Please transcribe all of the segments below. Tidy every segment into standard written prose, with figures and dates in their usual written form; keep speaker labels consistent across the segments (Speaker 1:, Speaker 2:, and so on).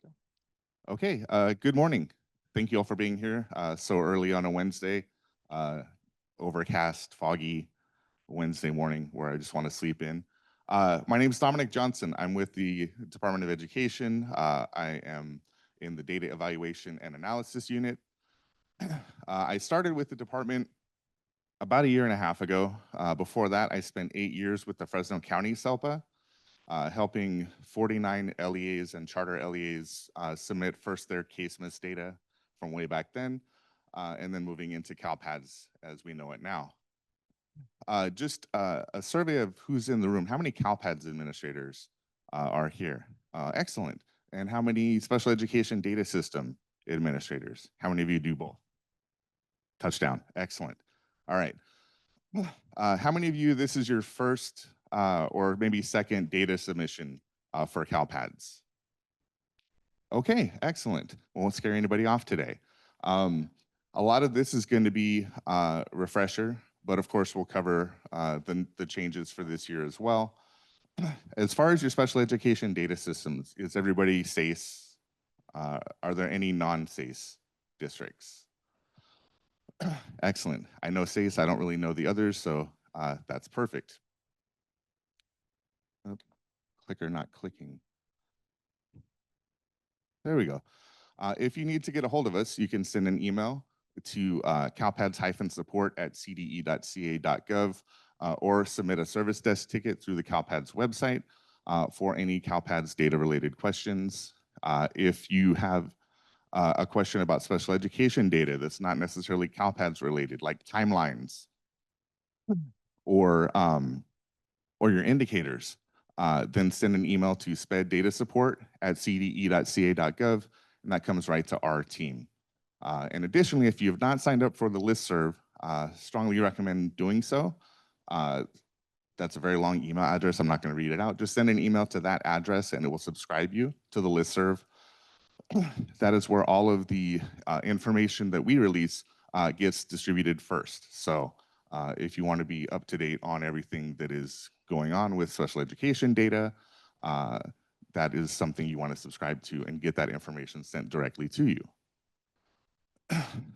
Speaker 1: we go. Okay, good morning. Thank you all for being here so early on a Wednesday, uh, overcast, foggy Wednesday morning where I just want to sleep in. My name is Dominic Johnson. I'm with the Department of Education. I am in the Data Evaluation and Analysis Unit. I started with the department about a year and a half ago. Before that, I spent 8 years with the Fresno County CELPA, helping 49 LEAs and charter LEAs submit first their case miss data from way back then, and then moving into CALPADS as we know it now. Just a survey of who's in the room. How many CALPADS administrators are here? Excellent. And how many special education data system administrators? How many of you do both? Touchdown. Excellent. All right. How many of you, this is your first or maybe second data submission for CalPads? Okay, excellent. Won't scare anybody off today. A lot of this is going to be refresher, but of course we'll cover the changes for this year as well. As far as your special education data systems, is everybody SACE? Are there any non-SACE districts? Excellent. I know SACE, I don't really know the others, so that's perfect. Oh, clicker not clicking. There we go. If you need to get a hold of us, you can send an email to calpads-support@cde.ca.gov or submit a service desk ticket through the CalPads website for any CalPads data-related questions. If you have a question about special education data that's not necessarily CalPads related, like timelines or your indicators, then send an email to speddatasupport@cde.ca.gov, and that comes right to our team. And additionally, if you have not signed up for the listserv, strongly recommend doing so. That's a very long email address. I'm not going to read it out. Just send an email to that address and it will subscribe you to the listserv. That is where all of the information that we release gets distributed first. So if you want to be up to date on everything that is going on with special education data, that is something you want to subscribe to and get that information sent directly to you.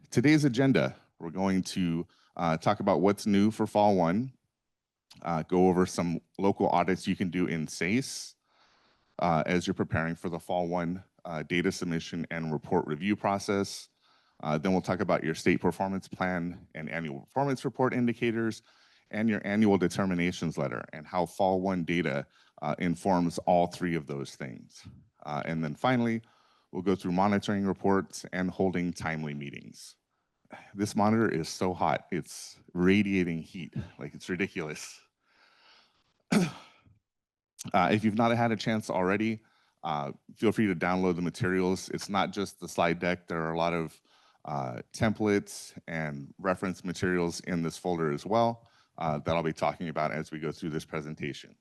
Speaker 1: Today's agenda, we're going to talk about what's new for Fall 1, go over some local audits you can do in SACE as you're preparing for the Fall 1 data submission and report review process. Then we'll talk about your state performance plan and annual performance report indicators and your annual determinations letter and how Fall 1 data informs all three of those things. And then finally, we'll go through monitoring reports and holding timely meetings. This monitor is so hot, it's radiating heat, like it's ridiculous. If you've not had a chance already, feel free to download the materials. It's not just the slide deck, there are a lot of templates and reference materials in this folder as well that I'll be talking about as we go through this presentation.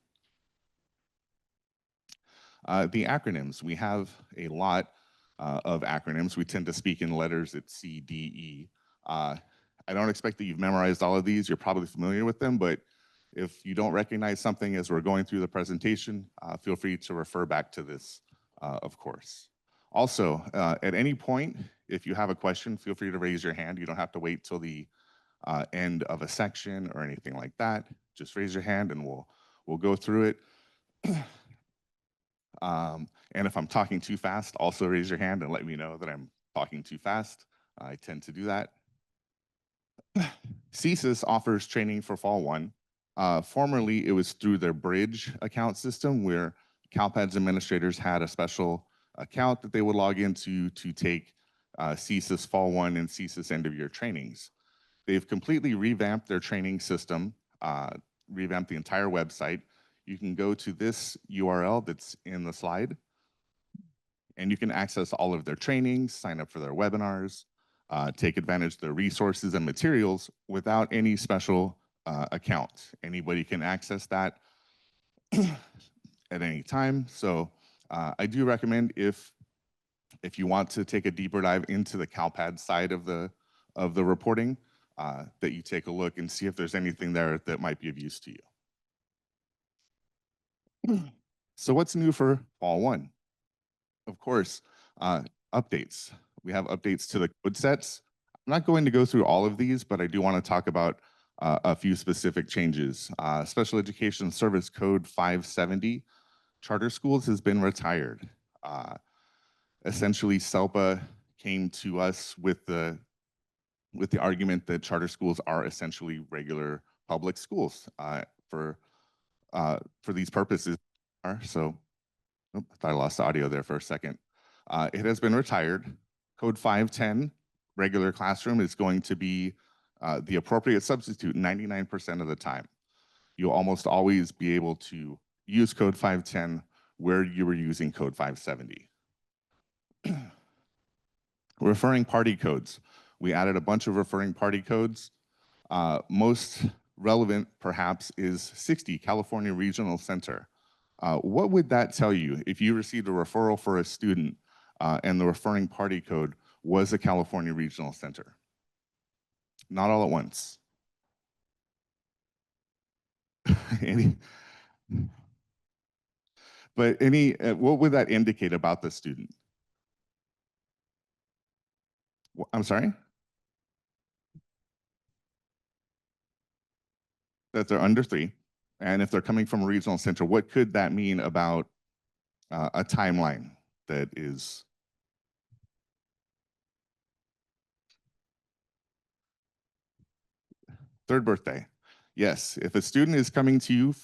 Speaker 1: The acronyms, we have a lot of acronyms. We tend to speak in letters at C, D, E. I don't expect that you've memorized all of these. You're probably familiar with them, but if you don't recognize something as we're going through the presentation, feel free to refer back to this, of course. Also, at any point, if you have a question, feel free to raise your hand. You don't have to wait till the end of a section or anything like that. Just raise your hand and we'll go through it. And if I'm talking too fast, also raise your hand and let me know that I'm talking too fast. I tend to do that. CSIS offers training for Fall 1. Formerly, it was through their Bridge account system where CalPads administrators had a special account that they would log into to take CSIS Fall 1 and CSIS end of year trainings. They've completely revamped their training system, revamped the entire website. You can go to this URL that's in the slide, and you can access all of their trainings, sign up for their webinars, take advantage of their resources and materials without any special account. Anybody can access that at any time. So I do recommend if you want to take a deeper dive into the CalPads side of the reporting, that you take a look and see if there's anything there that might be of use to you. So what's new for Fall 1? Of course, uh, updates. We have updates to the code sets. I'm not going to go through all of these, but I do want to talk about a few specific changes. Special Education Service Code 570, charter schools has been retired. Uh, Essentially, SELPA came to us with the argument that charter schools are essentially regular public schools for these purposes. So, oh, I thought I lost the audio there for a second. It has been retired. Code 510, regular classroom, is going to be the appropriate substitute 99% of the time. You'll almost always be able to use Code 510 where you were using Code 570. Referring party codes. We added a bunch of referring party codes. Most relevant, perhaps, is 60, California Regional Center. What would that tell you if you received a referral for a student and the referring party code was a California Regional Center? Not all at once. any, but what would that indicate about the student? I'm sorry? That they're under 3. And if they're coming from a regional center, what could that mean about a timeline that is third birthday? Yes, if a student is coming to you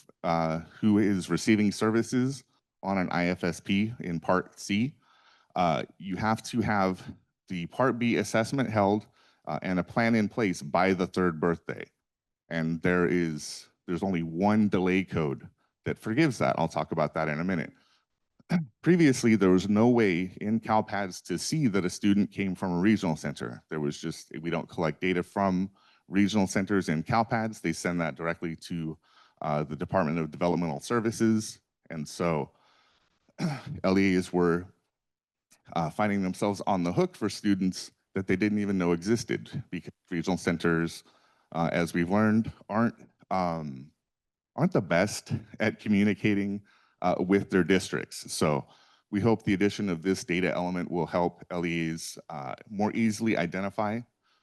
Speaker 1: who is receiving services on an IFSP in Part C, you have to have the Part B assessment held and a plan in place by the 3rd birthday. And there's only one delay code that forgives that. I'll talk about that in a minute. Previously, there was no way in CalPads to see that a student came from a regional center. There was just, we don't collect data from regional centers in CalPads. They send that directly to the Department of Developmental Services. And so LEAs were finding themselves on the hook for students that they didn't even know existed, because regional centers, as we've learned, aren't the best at communicating with their districts. So we hope the addition of this data element will help LEAs more easily identify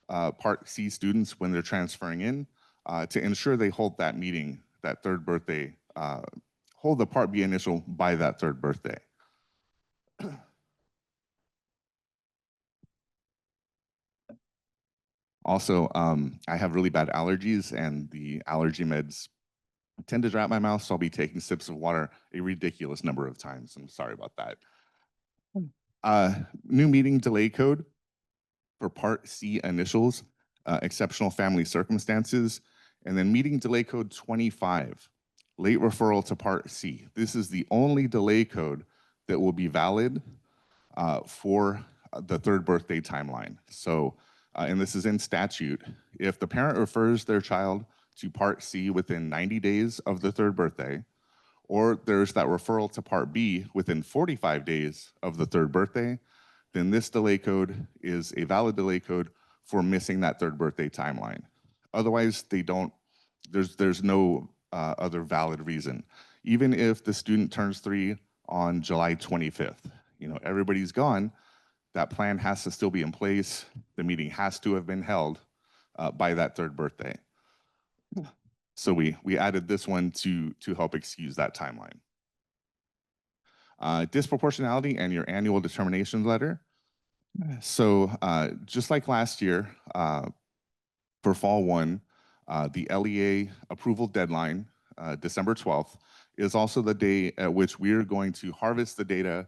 Speaker 1: Part C students when they're transferring in to ensure they hold that meeting, that 3rd birthday, hold the Part B initial by that 3rd birthday. Also, I have really bad allergies, and the allergy meds tend to dry out my mouth, so I'll be taking sips of water a ridiculous number of times. I'm sorry about that. New meeting delay code for Part C initials, exceptional family circumstances, and then meeting delay code 25, late referral to Part C. This is the only delay code that will be valid for the 3rd birthday timeline. So, and this is in statute, if the parent refers their child to Part C within 90 days of the 3rd birthday, or there's that referral to Part B within 45 days of the 3rd birthday, then this delay code is a valid delay code for missing that 3rd birthday timeline. Otherwise, there's no other valid reason. Even if the student turns 3 on July 25th, everybody's gone, that plan has to still be in place. The meeting has to have been held by that 3rd birthday. So we added this one to help excuse that timeline. Disproportionality and your annual determination letter. So just like last year, for Fall 1, the LEA approval deadline, December 12th, is also the day at which we're going to harvest the data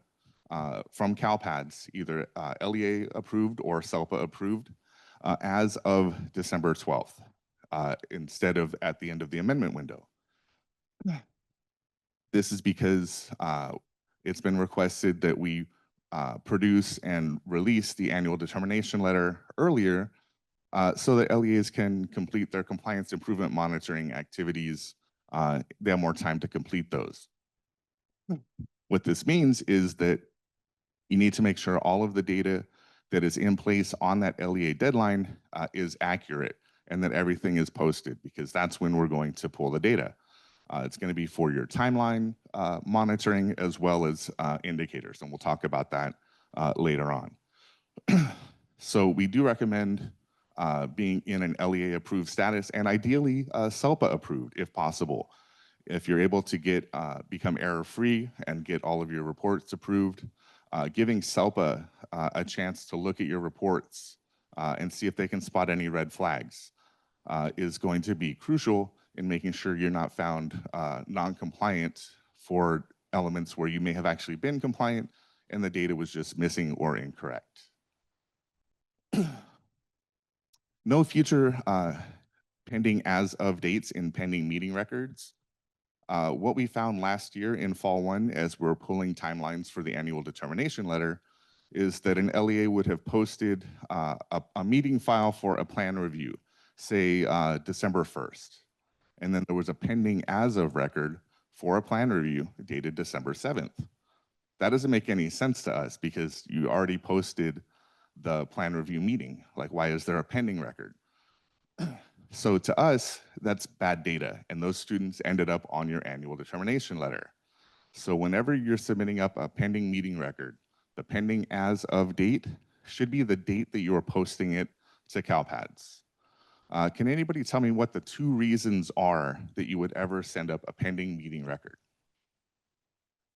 Speaker 1: from CalPads, either LEA approved or SELPA approved, as of December 12th, instead of at the end of the amendment window. This is because it's been requested that we produce and release the annual determination letter earlier so that LEAs can complete their compliance improvement monitoring activities. They have more time to complete those. What this means is that you need to make sure all of the data that is in place on that LEA deadline is accurate and that everything is posted, because that's when we're going to pull the data. It's going to be for your timeline monitoring as well as indicators, and we'll talk about that later on. So we do recommend being in an LEA approved status and ideally CELPA approved if possible. If you're able to get become error-free and get all of your reports approved, giving CELPA a chance to look at your reports and see if they can spot any red flags is going to be crucial in making sure you're not found non-compliant for elements where you may have actually been compliant and the data was just missing or incorrect. No future pending as of dates in pending meeting records. What we found last year in fall one, as we're pulling timelines for the annual determination letter, is that an LEA would have posted a meeting file for a plan review, say December 1st. And then there was a pending as of record for a plan review dated December 7th. That doesn't make any sense to us because you already posted the plan review meeting. Like, why is there a pending record? So to us, that's bad data, and those students ended up on your annual determination letter. So whenever you're submitting up a pending meeting record, the pending as of date should be the date that you are posting it to CALPADS. Can anybody tell me what the 2 reasons are that you would ever send up a pending meeting record?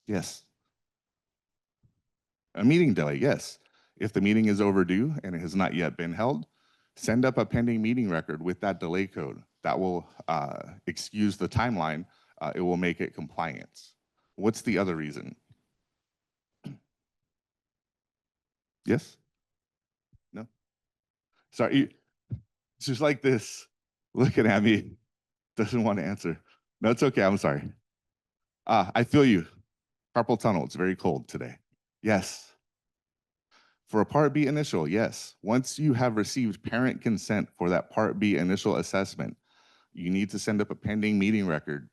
Speaker 1: Yes. A meeting delay, yes. If the meeting is overdue and it has not yet been held, send up a pending meeting record with that delay code. That will excuse the timeline. It will make it compliant. What's the other reason? Yes? No? Sorry, she's like this, looking at me, doesn't want to answer. No, it's okay, I'm sorry. I feel you. Carpal tunnel, it's very cold today. Yes. For a Part B initial, yes. Once you have received parent consent for that Part B initial assessment, you need to send up a pending meeting record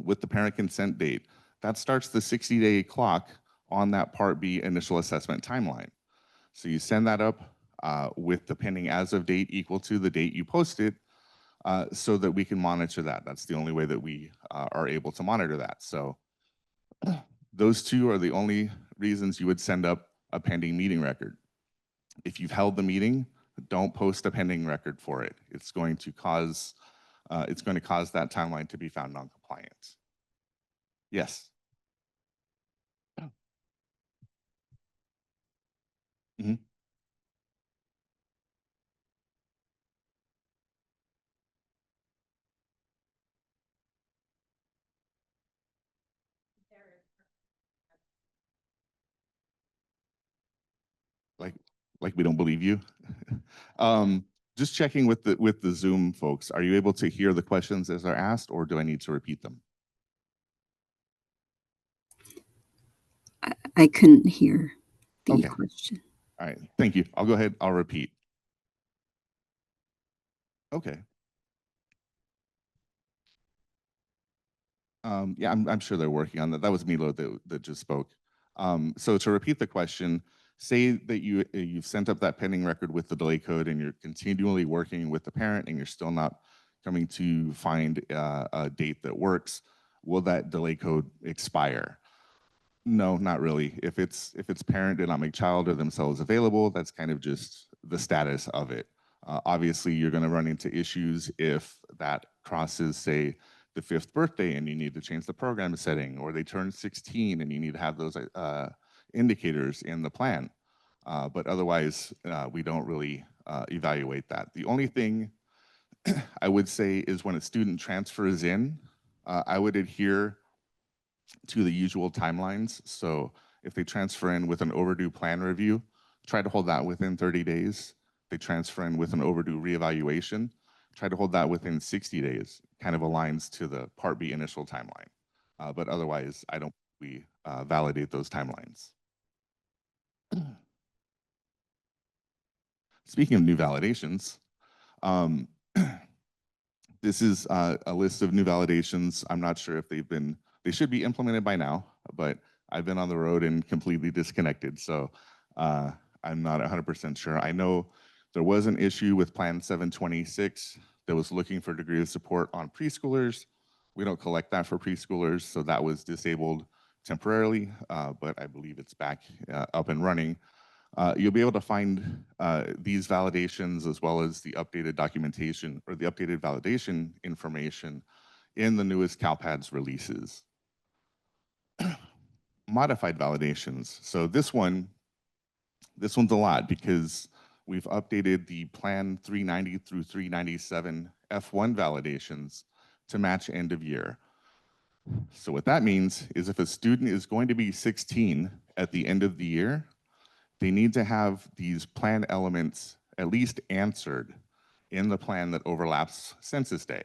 Speaker 1: with the parent consent date. That starts the 60-day clock on that Part B initial assessment timeline. So you send that up with the pending as of date equal to the date you posted so that we can monitor that. That's the only way that we are able to monitor that. So those 2 are the only reasons you would send up a pending meeting record. If you've held the meeting, don't post a pending record for it. It's going to cause that timeline to be found non-compliant. Yes. Mm-hmm. Like we don't believe you. Just checking with the Zoom folks. Are you able to hear the questions as they're asked, or do I need to repeat them?
Speaker 2: I couldn't hear the
Speaker 1: Okay.
Speaker 2: question.
Speaker 1: All right. Thank you. I'll go ahead. I'll repeat. Okay. Yeah, I'm sure they're working on that. That was Milo that just spoke. So to repeat the question, say that you've sent up that pending record with the delay code and you're continually working with the parent and you're still not coming to find a date that works. Will that delay code expire? No, not really. If it's parent did not make child or themselves available, that's kind of just the status of it. Obviously, you're going to run into issues if that crosses, say, the 5th birthday and you need to change the program setting, or they turn 16 and you need to have those indicators in the plan. But otherwise, we don't really evaluate that. The only thing I would say is when a student transfers in, I would adhere to the usual timelines. So if they transfer in with an overdue plan review, try to hold that within 30 days. They transfer in with an overdue reevaluation, try to hold that within 60 days. Kind of aligns to the Part B initial timeline. But otherwise, we validate those timelines. Speaking of new validations, this is a list of new validations. I'm not sure if they should be implemented by now, but I've been on the road and completely disconnected, so I'm not 100% sure. I know there was an issue with Plan 726 that was looking for degree of support on preschoolers. We don't collect that for preschoolers, so that was disabled temporarily, but I believe it's back up and running. You'll be able to find these validations as well as the updated documentation or the updated validation information in the newest CALPADS releases. Modified validations. So this one's a lot because we've updated the Plan 390 through 397 F1 validations to match end of year. So what that means is if a student is going to be 16 at the end of the year, they need to have these plan elements at least answered in the plan that overlaps census day.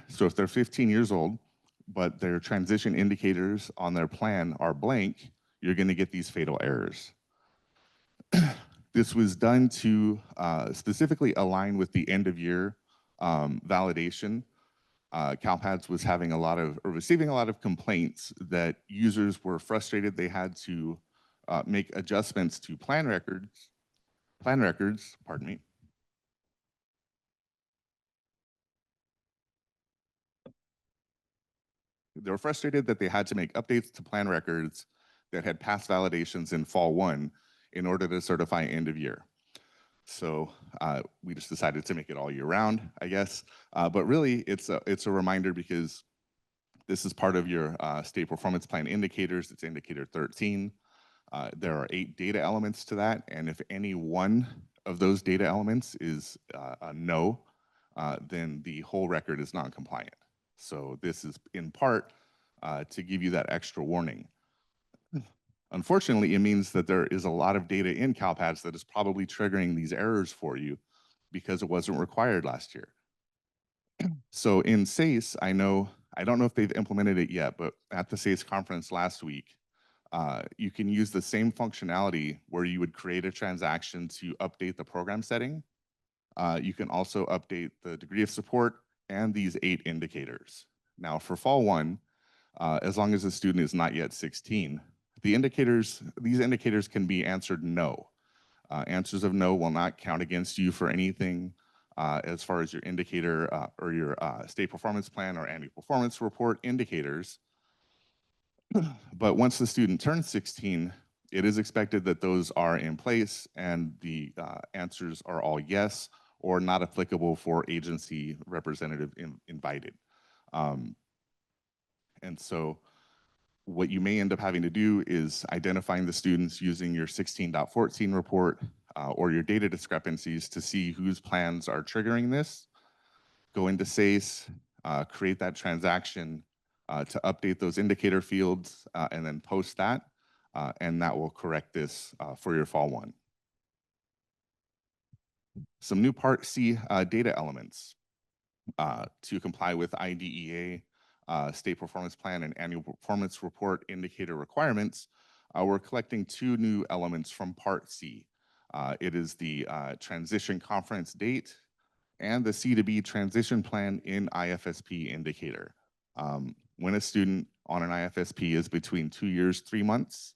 Speaker 1: So if they're 15 years old, but their transition indicators on their plan are blank, you're going to get these fatal errors. This was done to specifically align with the end of year validation. CalPads was receiving a lot of complaints that users were frustrated they had to make adjustments to plan records, pardon me. They were frustrated that they had to make updates to plan records that had passed validations in fall 1 in order to certify end of year. So we just decided to make it all year round, I guess. But really, it's a reminder because this is part of your state performance plan indicators. It's indicator 13. There are 8 data elements to that, and if any one of those data elements is a no, then the whole record is non-compliant. So this is in part to give you that extra warning. Unfortunately, it means that there is a lot of data in CalPads that is probably triggering these errors for you because it wasn't required last year. So in SACE, I don't know if they've implemented it yet, but at the SACE conference last week, you can use the same functionality where you would create a transaction to update the program setting. You can also update the degree of support and these 8 indicators. Now for fall 1, as long as the student is not yet 16, these indicators can be answered no. Answers of no will not count against you for anything as far as your indicator or your state performance plan or annual performance report indicators. But once the student turns 16, it is expected that those are in place and the answers are all yes or not applicable for agency representative invited. And so what you may end up having to do is identifying the students using your 16.14 report or your data discrepancies to see whose plans are triggering this. Go into SACE, create that transaction to update those indicator fields and then post that, and that will correct this for your fall 1. Some new Part C data elements to comply with IDEA, state performance plan and annual performance report indicator requirements. We're collecting 2 new elements from Part C. It is the transition conference date and the C2B transition plan in IFSP indicator. When a student on an IFSP is between 2 years, 3 months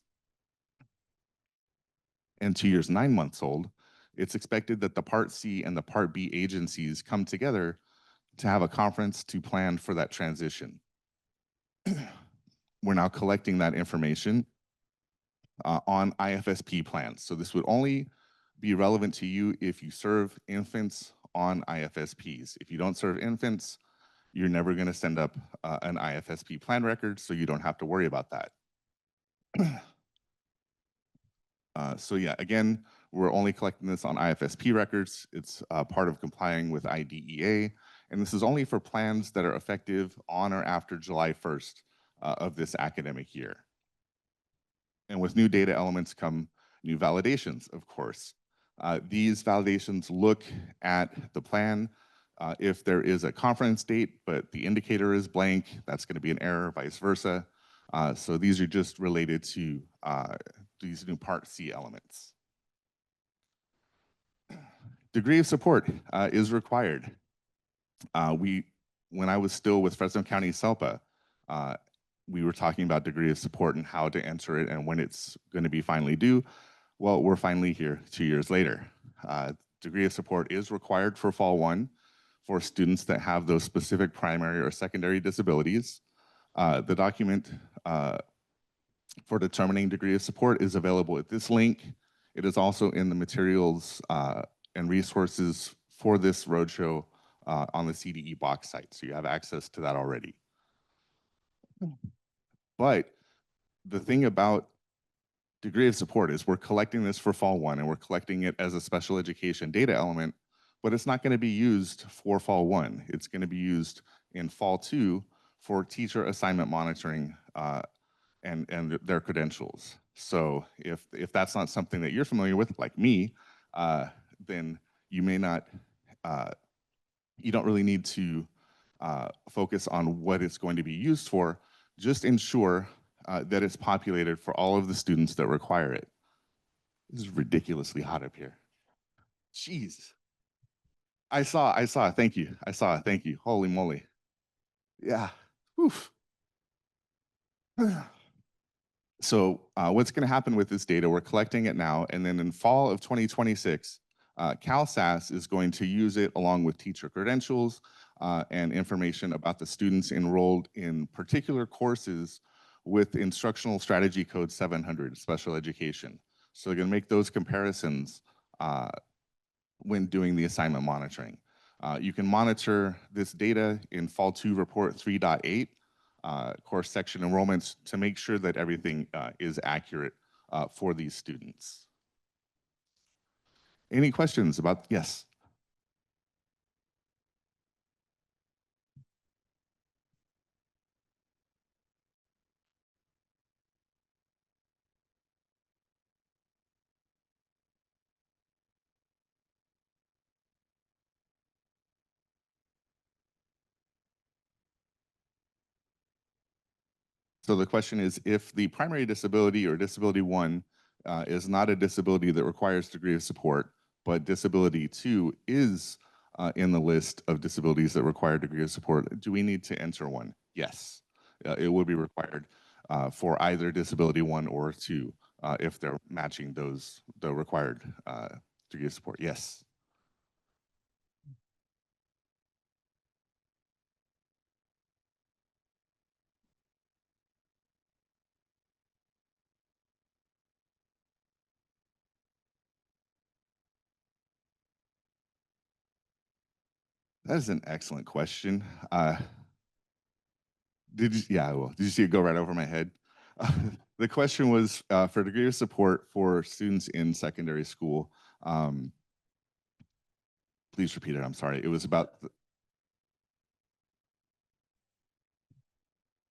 Speaker 1: and 2 years, 9 months old, it's expected that the Part C and the Part B agencies come together to have a conference to plan for that transition. We're now collecting that information on IFSP plans. So this would only be relevant to you if you serve infants on IFSPs. If you don't serve infants, you're never going to send up an IFSP plan record, so you don't have to worry about that. So yeah, again, we're only collecting this on IFSP records. It's part of complying with IDEA, and this is only for plans that are effective on or after July 1st of this academic year. And with new data elements come new validations, of course. These validations look at the plan. If there is a conference date, but the indicator is blank, that's going to be an error, vice versa. So these are just related to these new Part C elements. Degree of support is required. When I was still with Fresno County CELPA, we were talking about degree of support and how to enter it and when it's going to be finally due. Well, we're finally here 2 years later. Degree of support is required for fall 1. for students that have those specific primary or secondary disabilities. The document for determining degree of support is available at this link. It is also in the materials and resources for this roadshow on the CDE box site, so you have access to that already. But the thing about degree of support is we're collecting this for fall 1 and we're collecting it as a special education data element, but it's not going to be used for fall 1. It's going to be used in fall 2 for teacher assignment monitoring and their credentials. So if that's not something that you're familiar with, like me, then you may not, you don't really need to focus on what it's going to be used for. Just ensure that it's populated for all of the students that require it. This is ridiculously hot up here. Jeez. I saw, thank you. I saw, thank you. Holy moly. Yeah. Oof. So what's going to happen with this data, we're collecting it now, and then in fall of 2026, CalSAS is going to use it along with teacher credentials and information about the students enrolled in particular courses with instructional strategy code 700, special education. So they're going to make those comparisons when doing the assignment monitoring. You can monitor this data in Fall 2 Report 3.8, course section enrollments, to make sure that everything is accurate for these students. Any questions about, yes? So the question is, if the primary disability or disability 1 is not a disability that requires degree of support, but disability 2 is in the list of disabilities that require degree of support, do we need to enter one? Yes, it would be required for either disability 1 or 2 if they're matching the required degree of support. Yes. That is an excellent question. Did you see it go right over my head? The question was for degree of support for students in secondary school. Please repeat it. I'm sorry. It was about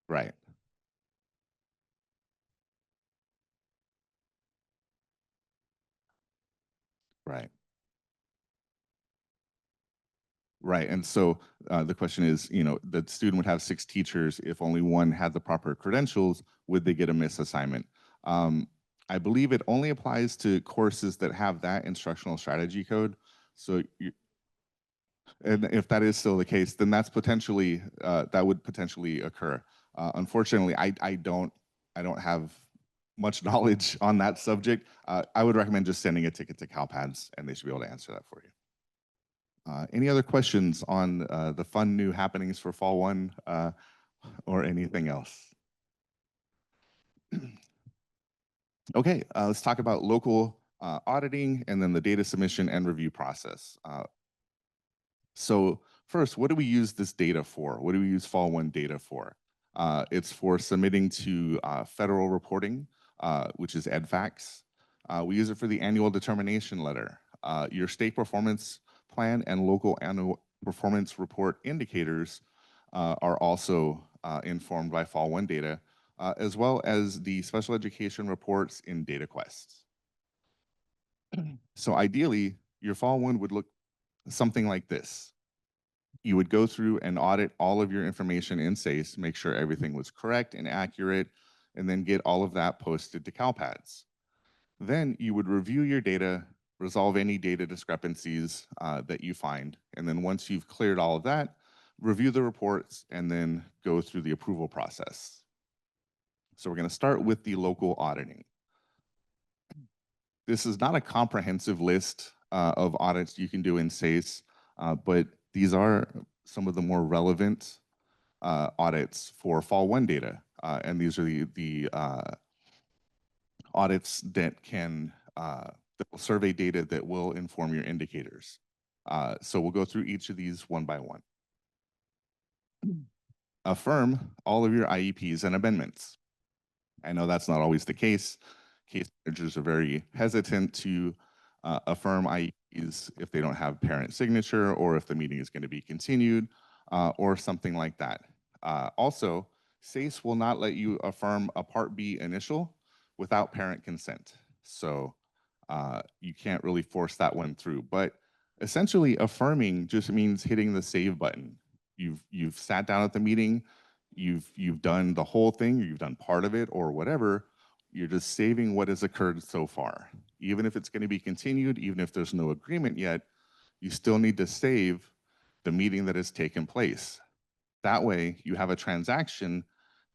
Speaker 1: right, right, right. And so the question is, the student would have 6 teachers. If only one had the proper credentials, would they get a misassignment? I believe it only applies to courses that have that instructional strategy code. So and if that is still the case, then that's potentially that would potentially occur. Unfortunately, I don't have much knowledge on that subject. I would recommend just sending a ticket to CalPADS, and they should be able to answer that for you. Any other questions on the fun new happenings for Fall 1 or anything else? Okay, let's talk about local auditing and then the data submission and review process. So first, what do we use this data for? What do we use Fall 1 data for? It's for submitting to federal reporting, which is EDFACS. We use it for the annual determination letter. Your state performance plan and local annual performance report indicators are also informed by Fall 1 data, as well as the special education reports in DataQuest. So ideally, your Fall 1 would look something like this. You would go through and audit all of your information in SACE, make sure everything was correct and accurate, and then get all of that posted to CalPADS. Then you would review your data, resolve any data discrepancies that you find, and then once you've cleared all of that, review the reports and then go through the approval process. So we're going to start with the local auditing. This is not a comprehensive list of audits you can do in SACE, but These are some of the more relevant audits for Fall 1 data. And these are the audits that will survey data that will inform your indicators. So we'll go through each of these one by one. Affirm all of your IEPs and amendments. I know that's not always the case. Case managers are very hesitant to affirm IEPs if they don't have parent signature or if the meeting is going to be continued or something like that. Also, SACE will not let you affirm a Part B initial without parent consent. So you can't really force that one through. But essentially, affirming just means hitting the save button. You've sat down at the meeting, you've done the whole thing, or you've done part of it, or whatever. You're just saving what has occurred so far. Even if it's going to be continued, even if there's no agreement yet, you still need to save the meeting that has taken place. That way, you have a transaction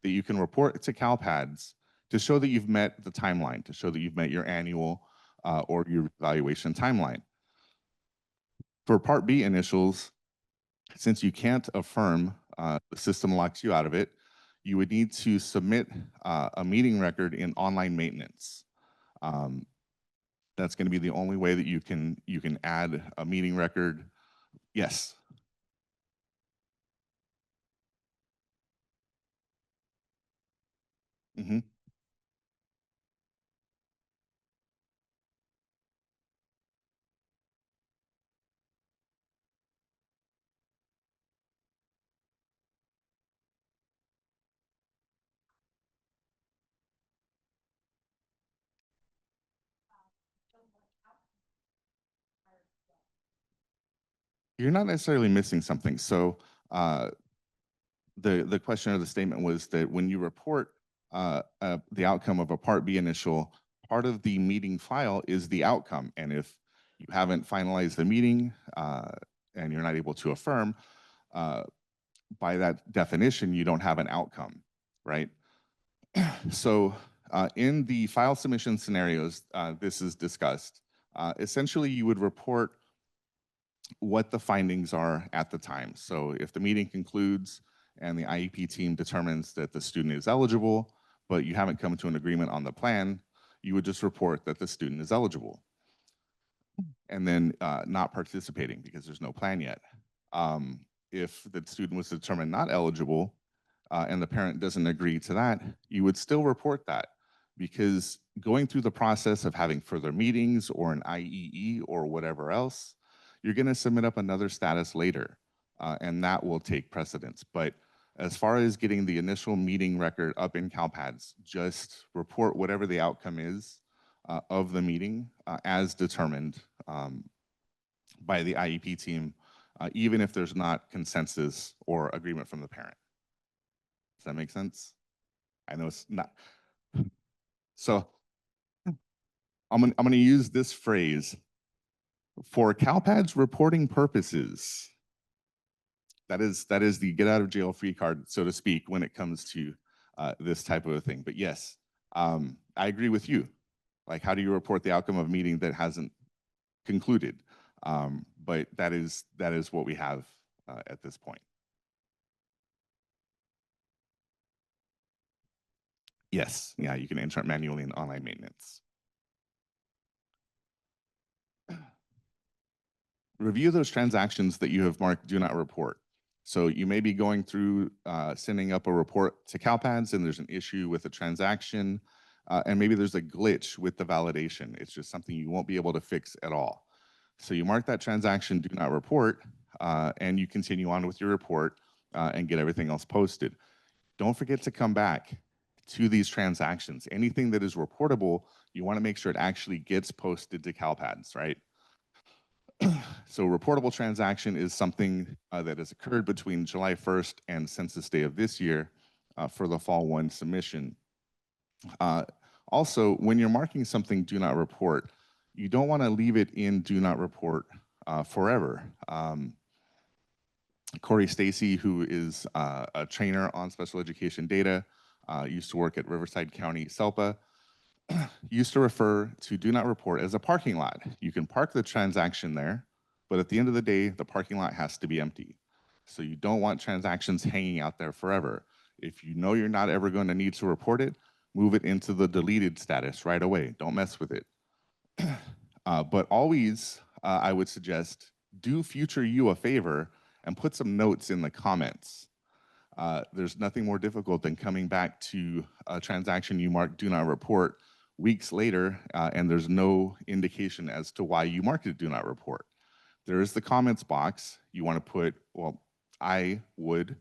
Speaker 1: that you can report to CALPADS to show that you've met the timeline, to show that you've met your annual or your evaluation timeline. For Part B initials, since you can't affirm, the system locks you out of it, you would need to submit a meeting record in online maintenance. That's going to be the only way that you can add a meeting record. Yes. Mm-hmm. You're not necessarily missing something. So the question of the statement was that when you report the outcome of a Part B initial, part of the meeting file is the outcome. And if you haven't finalized the meeting and you're not able to affirm, by that definition, you don't have an outcome, right? So in the file submission scenarios, this is discussed. Essentially, you would report what the findings are at the time. So if the meeting concludes and the IEP team determines that the student is eligible, but you haven't come to an agreement on the plan, you would just report that the student is eligible and then not participating because there's no plan yet. If the student was determined not eligible and the parent doesn't agree to that, you would still report that because going through the process of having further meetings or an IEE or whatever else, you're going to submit up another status later, and that will take precedence. But as far as getting the initial meeting record up in CalPads, just report whatever the outcome is of the meeting as determined by the IEP team, even if there's not consensus or agreement from the parent. Does that make sense? I know it's not. So I'm gonna use this phrase for CalPads reporting purposes. That is the get out of jail free card, so to speak, when it comes to this type of a thing. But yes, I agree with you. Like, how do you report the outcome of a meeting that hasn't concluded? But that is what we have at this point. Yes, yeah, you can enter it manually in online maintenance. Review those transactions that you have marked do not report. So you may be going through sending up a report to CalPads and there's an issue with a transaction and maybe there's a glitch with the validation. It's just something you won't be able to fix at all. So you mark that transaction do not report and you continue on with your report and get everything else posted. Don't forget to come back to these transactions. Anything that is reportable, you want to make sure it actually gets posted to CalPads, right? So reportable transaction is something that has occurred between July 1st and Census Day of this year for the Fall 1 submission. Also, when you're marking something do not report, you don't want to leave it in do not report forever. Corey Stacy, who is a trainer on special education data, used to work at Riverside County CELPA, used to refer to do not report as a parking lot. You can park the transaction there, But at the end of the day, the parking lot has to be empty. So you don't want transactions hanging out there forever. If you know you're not ever going to need to report it, move it into the deleted status right away. Don't mess with it. But always, I would suggest do future you a favor and put some notes in the comments. There's nothing more difficult than coming back to a transaction you marked do not report weeks later, and there's no indication as to why you marked it do not report. There is the comments box. You want to put, well, I would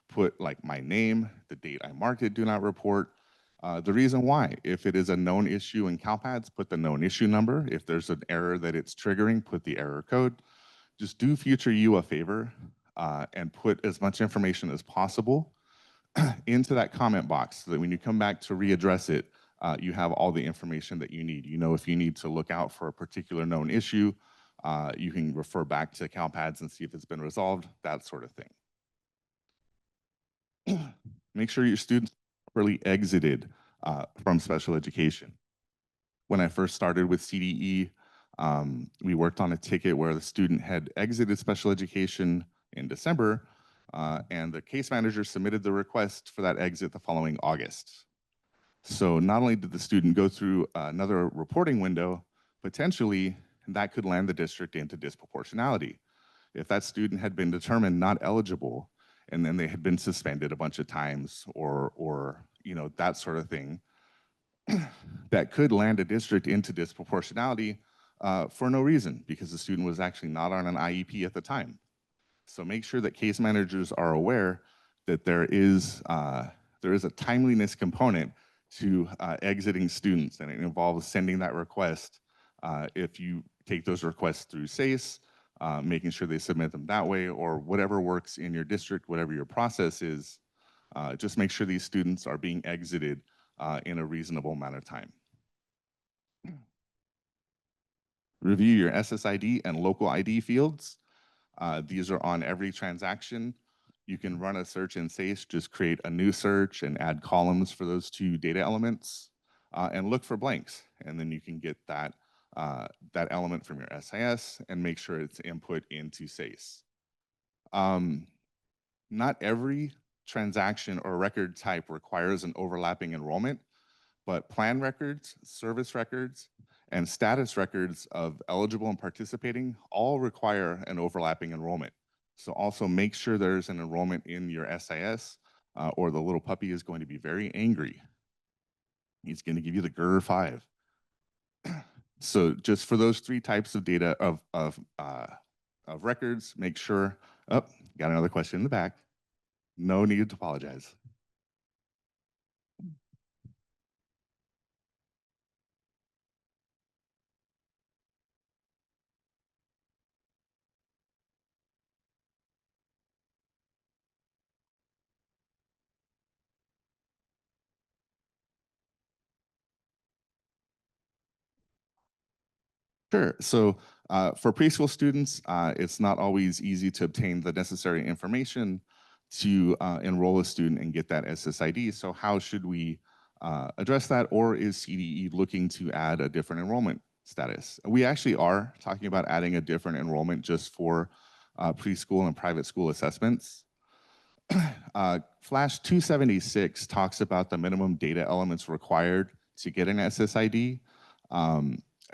Speaker 1: put like my name, the date I marked it do not report, the reason why. If it is a known issue in CalPads, put the known issue number. If there's an error that it's triggering, put the error code. Just do future you a favor and put as much information as possible into that comment box so that when you come back to readdress it, you have all the information that you need. You know, if you need to look out for a particular known issue, you can refer back to CalPads and see if it's been resolved, that sort of thing. Make sure your students properly exited from special education. When I first started with CDE, we worked on a ticket where the student had exited special education in December, and the case manager submitted the request for that exit the following August. So not only did the student go through another reporting window, potentially that could land the district into disproportionality. If that student had been determined not eligible, and then they had been suspended a bunch of times, or you know, that sort of thing, that could land a district into disproportionality for no reason, because the student was actually not on an IEP at the time. So make sure that case managers are aware that there is a timeliness component to exiting students, and it involves sending that request. If you take those requests through SACE, making sure they submit them that way, or whatever works in your district, whatever your process is, just make sure these students are being exited in a reasonable amount of time. Review your SSID and local ID fields. These are on every transaction. You can run a search in SACE, just create a new search and add columns for those two data elements, and look for blanks. And then you can get that, that element from your SIS and make sure it's input into SACE. Not every transaction or record type requires an overlapping enrollment, but plan records, service records, and status records of eligible and participating all require an overlapping enrollment. So also make sure there's an enrollment in your SIS, or the little puppy is going to be very angry. He's going to give you the GR 5. So just for those three types of data of records, make sure. Oh, got another question in the back. No need to apologize. Sure. So for preschool students, it's not always easy to obtain the necessary information to enroll a student and get that SSID. So how should we address that? Or is CDE looking to add a different enrollment status? We actually are talking about adding a different enrollment just for preschool and private school assessments. Flash 276 talks about the minimum data elements required to get an SSID.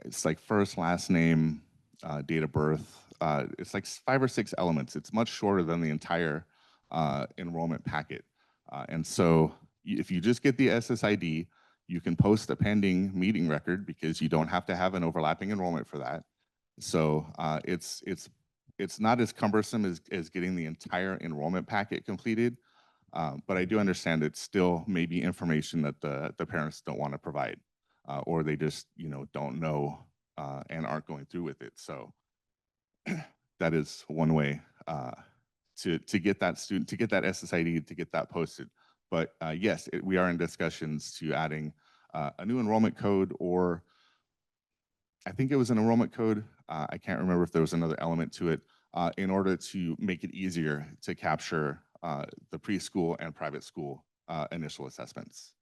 Speaker 1: It's like first, last name, date of birth. It's like 5 or 6 elements. It's much shorter than the entire enrollment packet. And so if you just get the SSID, you can post a pending meeting record because you don't have to have an overlapping enrollment for that. So it's not as cumbersome as getting the entire enrollment packet completed. But I do understand it's still maybe information that the parents don't want to provide, or they just don't know and aren't going through with it. So that is one way to get that student, to get that SSID, to get that posted. But yes, we are in discussions to adding a new enrollment code, or I think it was an enrollment code. I can't remember if there was another element to it, in order to make it easier to capture the preschool and private school initial assessments.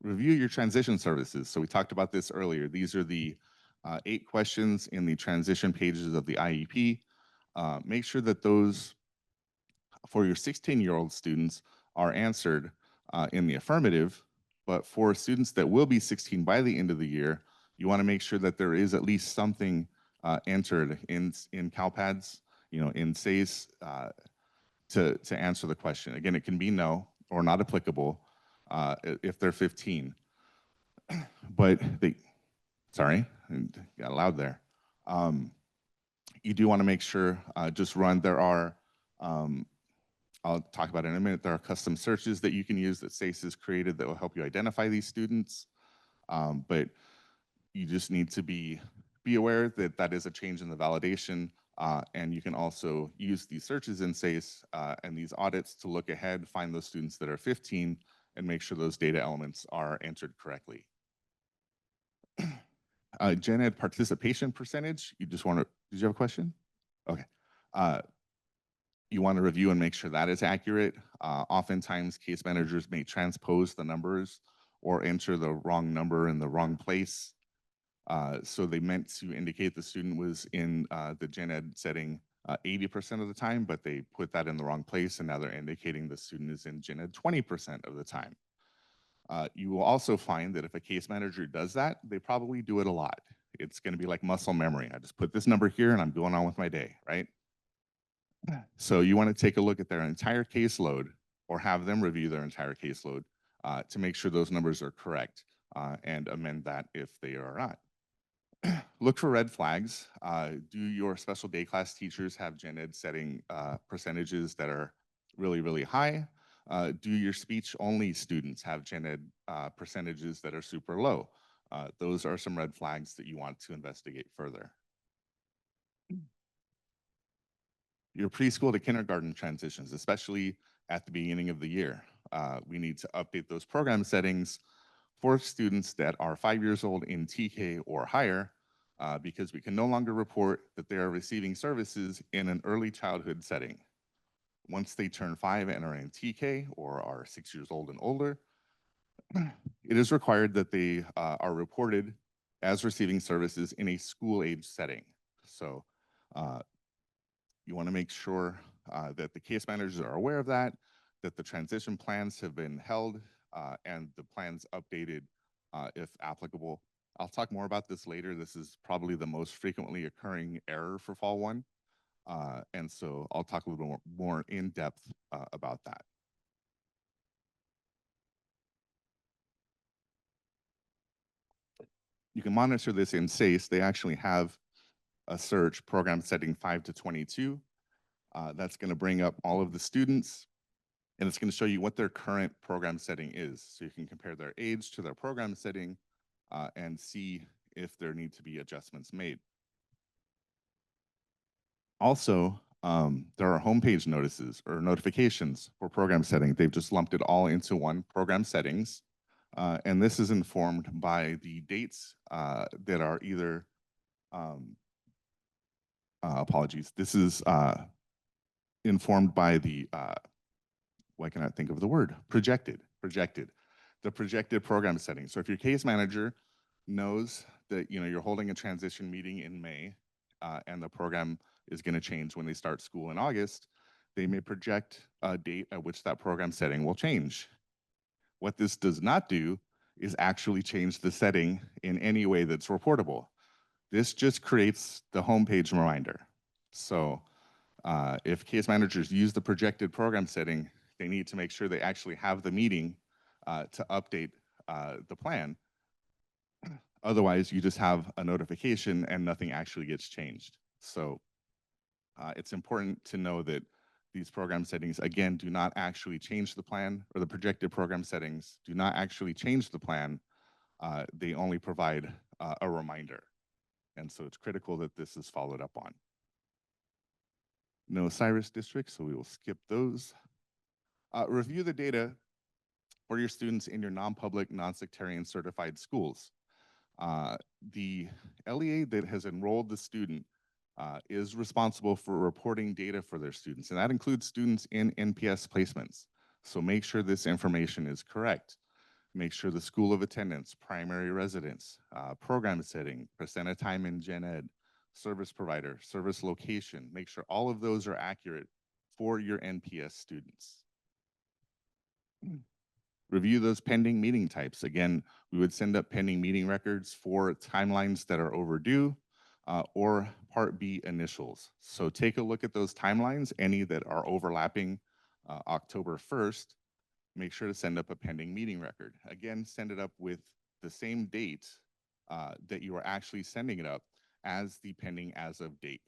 Speaker 1: Review your transition services. So we talked about this earlier. These are the 8 questions in the transition pages of the IEP. Make sure that those for your 16-year-old students are answered in the affirmative, but for students that will be 16 by the end of the year, you want to make sure that there is at least something entered in CalPads, in SACE to answer the question. Again, it can be no or not applicable if they're 15, but sorry, got loud there. You do want to make sure, there are, I'll talk about it in a minute, there are custom searches that you can use that SACE has created that will help you identify these students. But you just need to be aware that that is a change in the validation, and you can also use these searches in SACE and these audits to look ahead, find those students that are 15, and make sure those data elements are entered correctly. Gen Ed participation percentage, did you have a question? Okay. You want to review and make sure that is accurate. Oftentimes, case managers may transpose the numbers or enter the wrong number in the wrong place. So they meant to indicate the student was in the gen ed setting 80% of the time, but they put that in the wrong place, and now they're indicating the student is in gen ed 20% of the time. You will also find that if a case manager does that, they probably do it a lot. It's going to be like muscle memory. I just put this number here and I'm going on with my day, right? So you want to take a look at their entire caseload or have them review their entire caseload to make sure those numbers are correct and amend that if they are not. Look for red flags. Do your special day class teachers have gen ed setting percentages that are really, really high? Do your speech only students have gen ed percentages that are super low? Those are some red flags that you want to investigate further. Your preschool to kindergarten transitions, especially at the beginning of the year. We need to update those program settings for students that are 5 years old in TK or higher, because we can no longer report that they are receiving services in an early childhood setting. Once they turn 5 and are in TK or are 6 years old and older, it is required that they are reported as receiving services in a school age setting. So you want to make sure that the case managers are aware of that the transition plans have been held and the plans updated if applicable. I'll talk more about this later. This is probably the most frequently occurring error for Fall 1. And so I'll talk a little bit more in depth about that. You can monitor this in SACE. They actually have a search program setting 5 to 22. That's going to bring up all of the students, and it's going to show you what their current program setting is. So you can compare their age to their program setting and see if there need to be adjustments made. Also, there are homepage notices or notifications for program setting. They've just lumped it all into one, program settings. And this is informed by the dates that are either, apologies, this is informed by the, why can I think of the word? Projected. The projected program setting. So if your case manager knows that you're holding a transition meeting in May and the program is going to change when they start school in August, they may project a date at which that program setting will change. What this does not do is actually change the setting in any way that's reportable. This just creates the homepage reminder. So if case managers use the projected program setting, they need to make sure they actually have the meeting to update the plan. Otherwise, you just have a notification and nothing actually gets changed. So it's important to know that these program settings, again, do not actually change the plan, or the projected program settings do not actually change the plan. They only provide a reminder. And so it's critical that this is followed up on. No Cyrus districts, so we will skip those. Review the data for your students in your non-public, non-sectarian certified schools. The LEA that has enrolled the student is responsible for reporting data for their students, and that includes students in NPS placements. So make sure this information is correct. Make sure the school of attendance, primary residence, program setting, percent of time in gen ed, service provider, service location. Make sure all of those are accurate for your NPS students. Review those pending meeting types. Again, we would send up pending meeting records for timelines that are overdue or Part B initials. So take a look at those timelines, any that are overlapping October 1st, make sure to send up a pending meeting record. Again, send it up with the same date that you are actually sending it up as the pending as of date.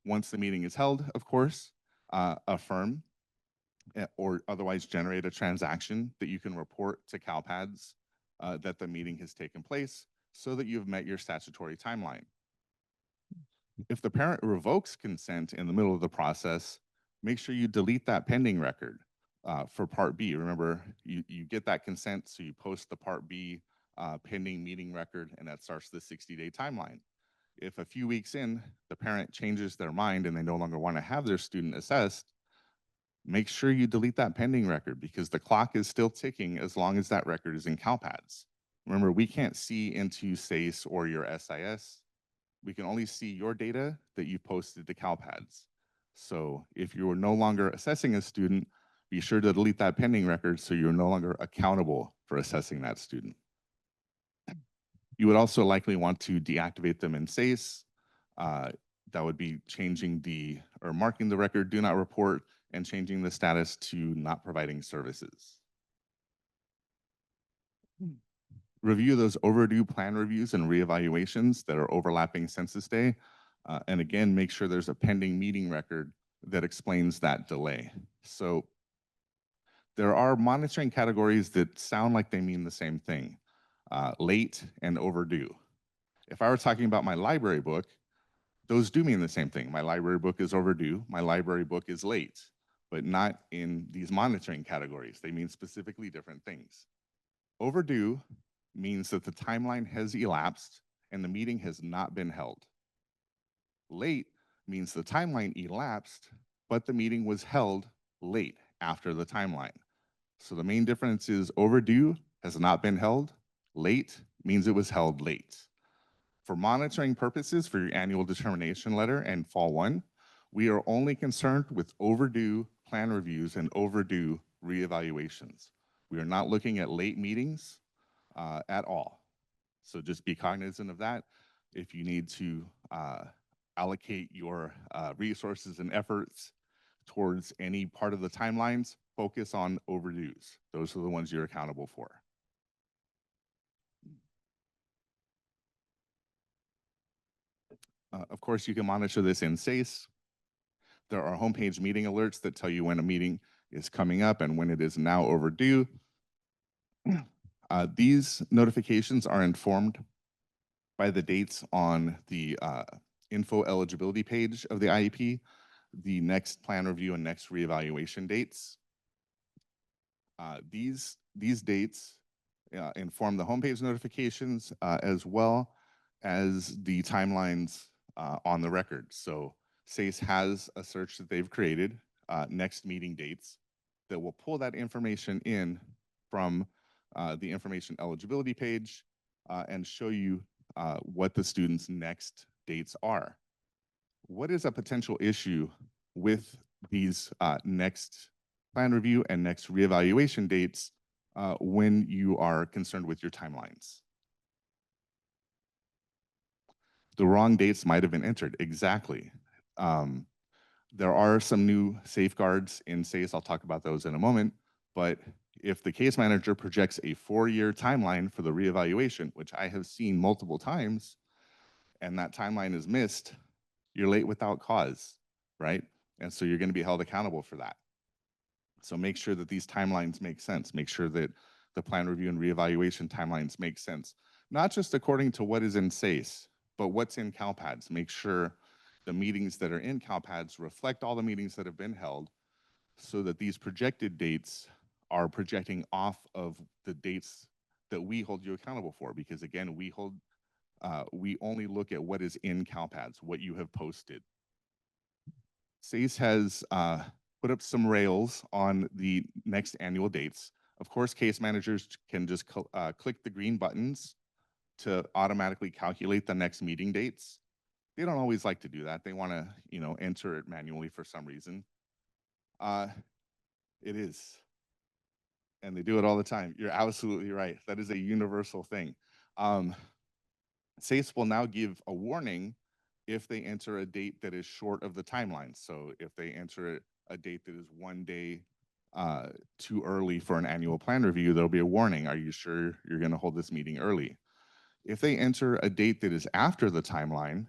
Speaker 1: Once the meeting is held, of course, affirm or otherwise generate a transaction that you can report to CalPADS that the meeting has taken place so that you've met your statutory timeline. If the parent revokes consent in the middle of the process, make sure you delete that pending record for Part B. Remember, you get that consent, so you post the Part B pending meeting record, and that starts the 60-day timeline. If a few weeks in, the parent changes their mind and they no longer want to have their student assessed, make sure you delete that pending record because the clock is still ticking as long as that record is in CalPADS. Remember, we can't see into SACE or your SIS. We can only see your data that you posted to CalPADS. So if you are no longer assessing a student, be sure to delete that pending record so you're no longer accountable for assessing that student. You would also likely want to deactivate them in SACE. That would be changing or marking the record do not report and changing the status to not providing services. Review those overdue plan reviews and reevaluations that are overlapping census day. And again, make sure there's a pending meeting record that explains that delay. So there are monitoring categories that sound like they mean the same thing, late and overdue. If I were talking about my library book, those do mean the same thing. My library book is overdue, my library book is late, but not in these monitoring categories. They mean specifically different things. Overdue means that the timeline has elapsed and the meeting has not been held. Late means the timeline elapsed, but the meeting was held late after the timeline. So the main difference is overdue has not been held. Late means it was held late. For monitoring purposes for your annual determination letter and fall 1, we are only concerned with overdue plan reviews and overdue reevaluations. We are not looking at late meetings at all. So just be cognizant of that. If you need to allocate your resources and efforts towards any part of the timelines, focus on overdues. Those are the ones you're accountable for. Of course, you can monitor this in SACE. There are homepage meeting alerts that tell you when a meeting is coming up and when it is now overdue. These notifications are informed by the dates on the info eligibility page of the IEP, the next plan review and next reevaluation dates. These dates inform the homepage notifications as well as the timelines on the record. So SACE has a search that they've created, next meeting dates, that will pull that information in from the information eligibility page and show you what the student's next dates are. What is a potential issue with these next plan review and next reevaluation dates when you are concerned with your timelines? The wrong dates might have been entered, exactly. There are some new safeguards in SACE, I'll talk about those in a moment, but if the case manager projects a 4-year timeline for the reevaluation, which I have seen multiple times, and that timeline is missed, you're late without cause, right? And so you're going to be held accountable for that. So make sure that these timelines make sense. Make sure that the plan review and reevaluation timelines make sense, not just according to what is in SACE, but what's in CalPADS. Make sure the meetings that are in CalPADS reflect all the meetings that have been held so that these projected dates are projecting off of the dates that we hold you accountable for. Because again, we only look at what is in CalPADS, what you have posted. SACE has put up some rails on the next annual dates. Of course, case managers can just click the green buttons to automatically calculate the next meeting dates. They don't always like to do that. They want to, enter it manually for some reason. It is. And they do it all the time. You're absolutely right. That is a universal thing. SACE will now give a warning if they enter a date that is short of the timeline. So if they enter a date that is 1 day too early for an annual plan review, there'll be a warning. Are you sure you're going to hold this meeting early? If they enter a date that is after the timeline,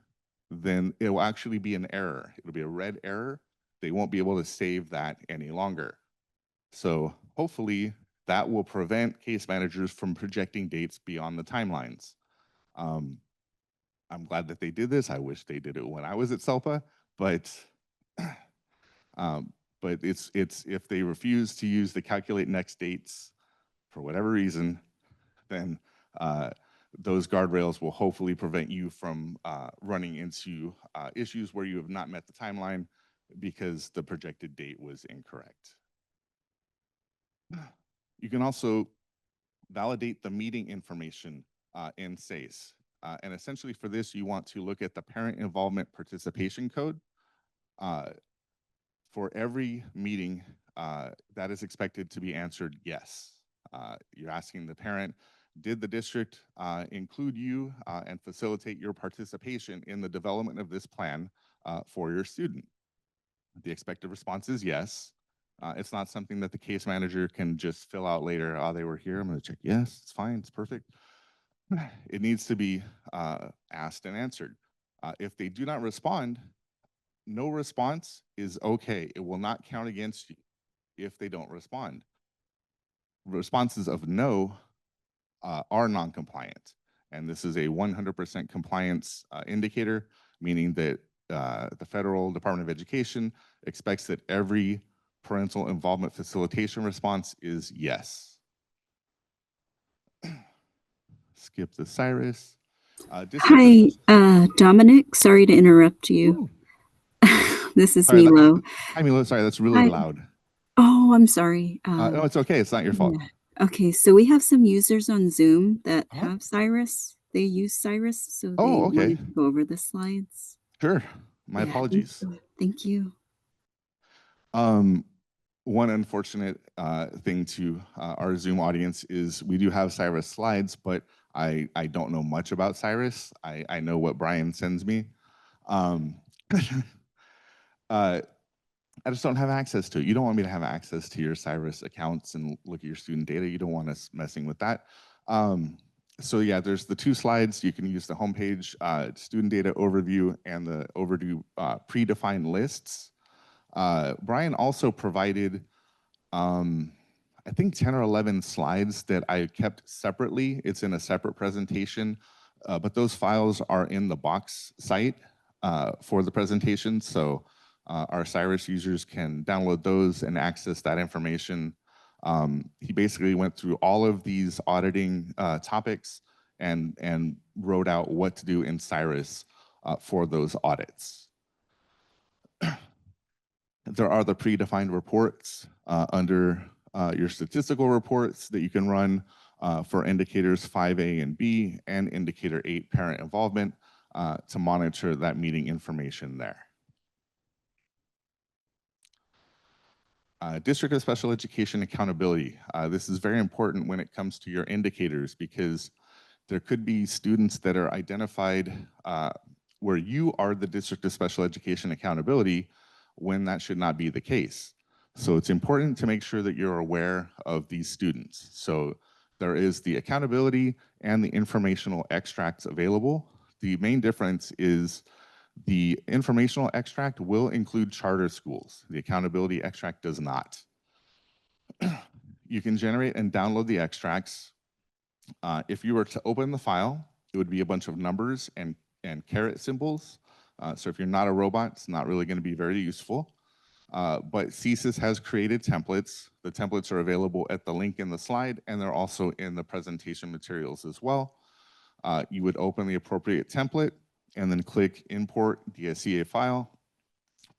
Speaker 1: then it will actually be an error. It'll be a red error. They won't be able to save that any longer. So hopefully that will prevent case managers from projecting dates beyond the timelines. I'm glad that they did this. I wish they did it when I was at CELPA, but it's if they refuse to use the calculate next dates for whatever reason, then those guardrails will hopefully prevent you from running into issues where you have not met the timeline because the projected date was incorrect. You can also validate the meeting information in SACE. And essentially for this, you want to look at the parent involvement participation code. For every meeting, that is expected to be answered yes. You're asking the parent, did the district include you and facilitate your participation in the development of this plan for your student? The expected response is yes. It's not something that the case manager can just fill out later. Oh, they were here, I'm gonna check yes, it's fine, it's perfect. It needs to be asked and answered. If they do not respond, no response is okay. It will not count against you if they don't respond. Responses of no are non-compliant. And this is a 100% compliance indicator, meaning that the Federal Department of Education expects that every parental involvement facilitation response is yes. Skip the Cyrus.
Speaker 2: Hi, Dominic. Sorry to interrupt you. This is
Speaker 1: Sorry,
Speaker 2: Milo.
Speaker 1: Hi, Milo. Sorry, that's really loud.
Speaker 2: Oh, I'm sorry.
Speaker 1: No, it's okay. It's not your fault.
Speaker 2: Yeah. Okay, so we have some users on Zoom that have Cyrus. They use Cyrus, so they wanted to go over the slides.
Speaker 1: Sure. My apologies.
Speaker 2: Thank you.
Speaker 1: One unfortunate thing to our Zoom audience is we do have Cyrus slides, but I don't know much about Cyrus. I know what Brian sends me. I just don't have access to it. You don't want me to have access to your Cyrus accounts and look at your student data. You don't want us messing with that. So yeah, there's the two slides. You can use the homepage, student data overview, and the overdue predefined lists. Brian also provided, I think 10 or 11 slides that I kept separately. It's in a separate presentation, but those files are in the Box site for the presentation. So our Cyrus users can download those and access that information. He basically went through all of these auditing topics and wrote out what to do in Cyrus for those audits. There are the predefined reports under your statistical reports that you can run for indicators 5A and B and indicator 8 parent involvement to monitor that meeting information there. District of Special Education accountability. This is very important when it comes to your indicators because there could be students that are identified where you are the District of Special Education accountability when that should not be the case. So it's important to make sure that you're aware of these students. So there is the accountability and the informational extracts available. The main difference is the informational extract will include charter schools. The accountability extract does not. You can generate and download the extracts. If you were to open the file, it would be a bunch of numbers and caret symbols. So if you're not a robot, it's not really going to be very useful. But CSIS has created templates. The templates are available at the link in the slide, and they're also in the presentation materials as well. You would open the appropriate template and then click import DSCA file,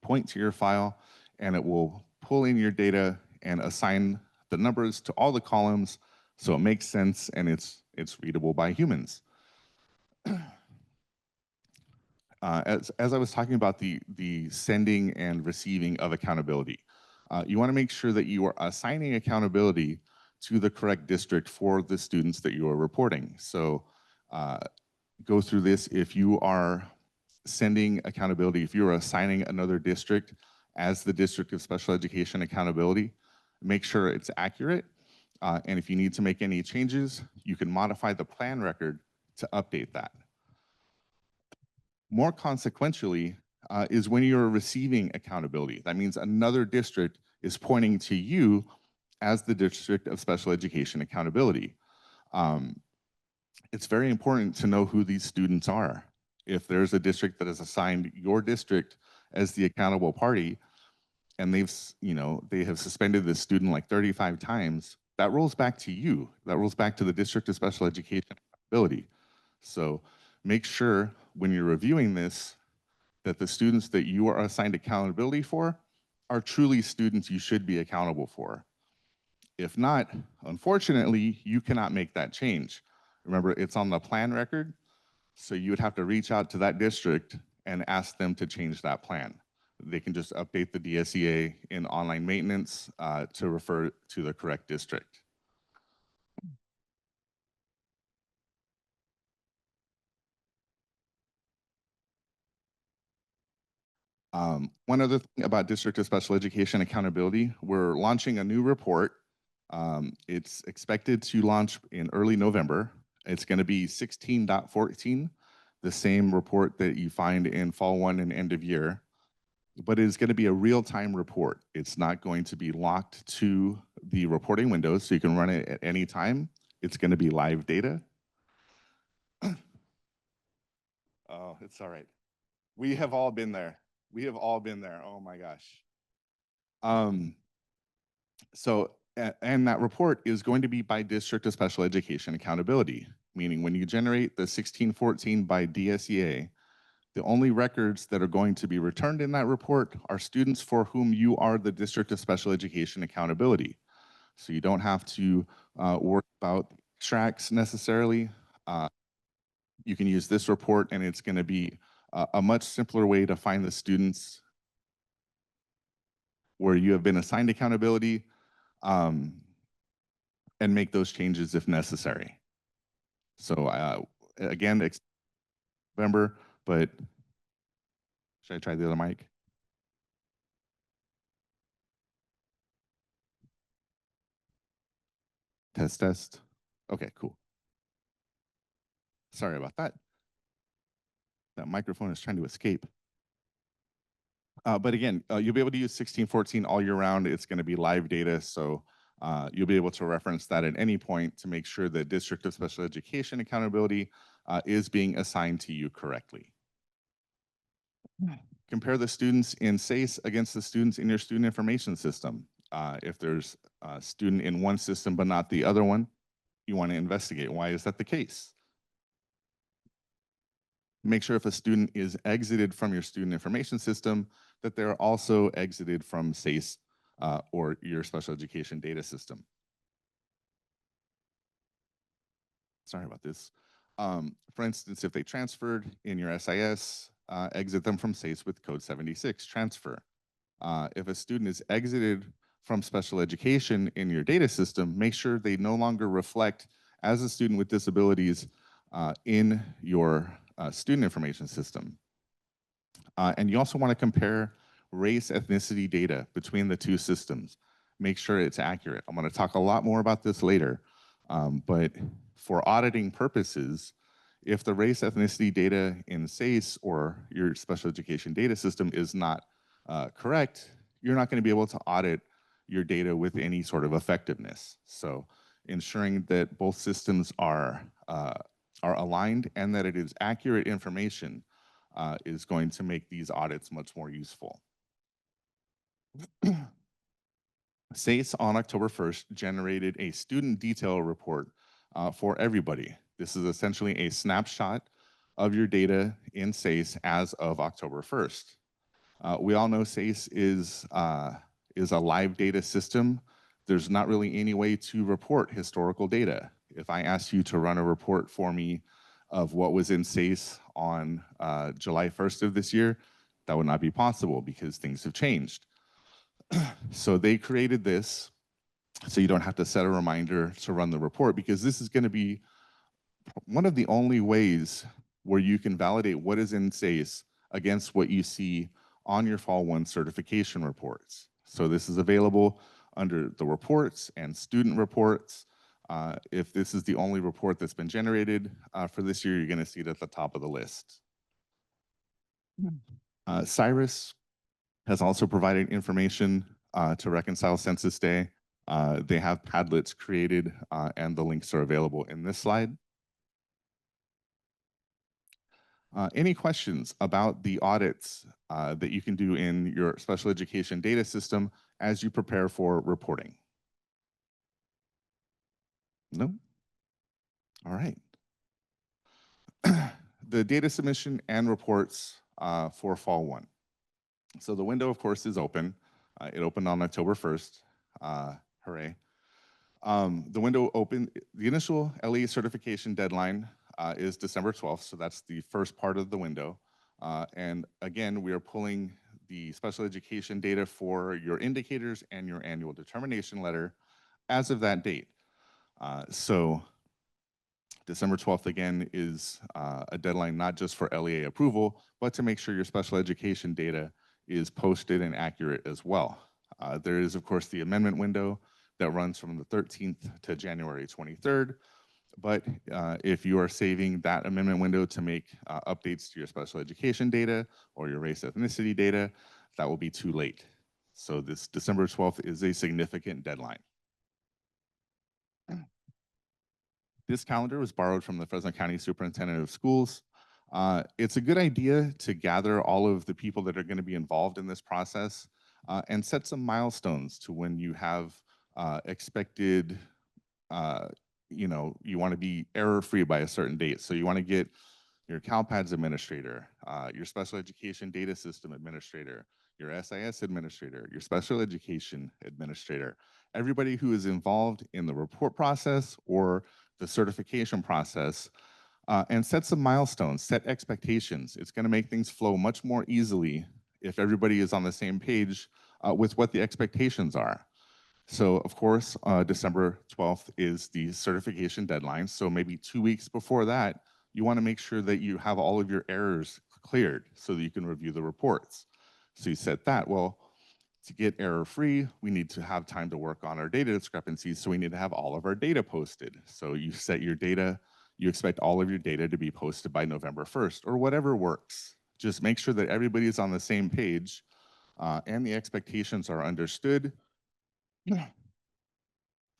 Speaker 1: point to your file, and it will pull in your data and assign the numbers to all the columns so it makes sense and it's readable by humans. As I was talking about the sending and receiving of accountability, you want to make sure that you are assigning accountability to the correct district for the students that you are reporting. So go through this. If you are sending accountability, if you're assigning another district as the district of special education accountability, make sure it's accurate. And if you need to make any changes, you can modify the plan record to update that. More consequentially is when you're receiving accountability. That means another district is pointing to you as the district of special education accountability. It's very important to know who these students are. If there's a district that has assigned your district as the accountable party, and they have suspended this student like 35 times, that rolls back to you. That rolls back to the district of special education accountability. So make sure when you're reviewing this that the students that you are assigned accountability for are truly students you should be accountable for. If not, unfortunately, you cannot make that change. Remember, it's on the plan record, so you would have to reach out to that district and ask them to change that plan. They can just update the DSEA in online maintenance to refer to the correct district. One other thing about District of Special Education accountability, we're launching a new report. It's expected to launch in early November. It's going to be 16.14, the same report that you find in Fall 1 and end of year, but it's going to be a real-time report. It's not going to be locked to the reporting window, so you can run it at any time. It's going to be live data. Oh, it's all right. We have all been there. We have all been there. Oh my gosh. And that report is going to be by District of Special Education accountability, meaning when you generate the 1614 by DSEA, the only records that are going to be returned in that report are students for whom you are the District of Special Education accountability. So you don't have to worry about tracks necessarily. You can use this report and it's going to be a much simpler way to find the students where you have been assigned accountability and make those changes if necessary. So again, November, but should I try the other mic? Test, test. Okay, cool. Sorry about that. That microphone is trying to escape. But again, you'll be able to use 1614 all year round. It's going to be live data, so you'll be able to reference that at any point to make sure that District of Special Education accountability is being assigned to you correctly. Compare the students in SACE against the students in your student information system. If there's a student in one system but not the other one, you want to investigate why is that the case. Make sure if a student is exited from your student information system that they're also exited from SACE or your special education data system. Sorry about this. For instance, if they transferred in your SIS, exit them from SACE with code 76, transfer. If a student is exited from special education in your data system, make sure they no longer reflect as a student with disabilities in your student information system. And you also want to compare race ethnicity data between the two systems. Make sure it's accurate. I'm going to talk a lot more about this later, but for auditing purposes, if the race ethnicity data in SACE or your special education data system is not correct, you're not going to be able to audit your data with any sort of effectiveness. So ensuring that both systems are aligned and that it is accurate information is going to make these audits much more useful. SACE on October 1st generated a student detail report for everybody. This is essentially a snapshot of your data in SACE as of October 1st. We all know SACE is a live data system. there's not really any way to report historical data. If I asked you to run a report for me of what was in SACE on July 1st of this year, that would not be possible because things have changed. So they created this so you don't have to set a reminder to run the report, because this is going to be one of the only ways where you can validate what is in SACE against what you see on your Fall 1 certification reports. So this is available under the reports and student reports. If this is the only report that's been generated for this year, you're going to see it at the top of the list. Cyrus has also provided information to reconcile Census Day. They have Padlets created and the links are available in this slide. Any questions about the audits that you can do in your special education data system as you prepare for reporting? No? All right. The data submission and reports for Fall 1. So the window, of course, is open. It opened on October 1st. Hooray. The window opened, the initial LE certification deadline is December 12th, so that's the first part of the window. And again, we are pulling the special education data for your indicators and your annual determination letter as of that date. So December 12th, again, is a deadline not just for LEA approval, but to make sure your special education data is posted and accurate as well. There is, of course, the amendment window that runs from the 13th to January 23rd. But if you are saving that amendment window to make updates to your special education data or your race ethnicity data, that will be too late. So this December 12th is a significant deadline. This calendar was borrowed from the Fresno County Superintendent of Schools. It's a good idea to gather all of the people that are going to be involved in this process and set some milestones to when you have expected, you want to be error-free by a certain date. So you want to get your CALPADS administrator, your special education data system administrator, your SIS administrator, your special education administrator, everybody who is involved in the report process or the certification process, and set some milestones, set expectations. It's going to make things flow much more easily if everybody is on the same page with what the expectations are. So of course, December 12th is the certification deadline. So maybe 2 weeks before that, you want to make sure that you have all of your errors cleared so that you can review the reports. So you set that. Well, to get error-free, we need to have time to work on our data discrepancies, so we need to have all of our data posted. So you set your data, you expect all of your data to be posted by November 1st, or whatever works. Just make sure that everybody is on the same page and the expectations are understood.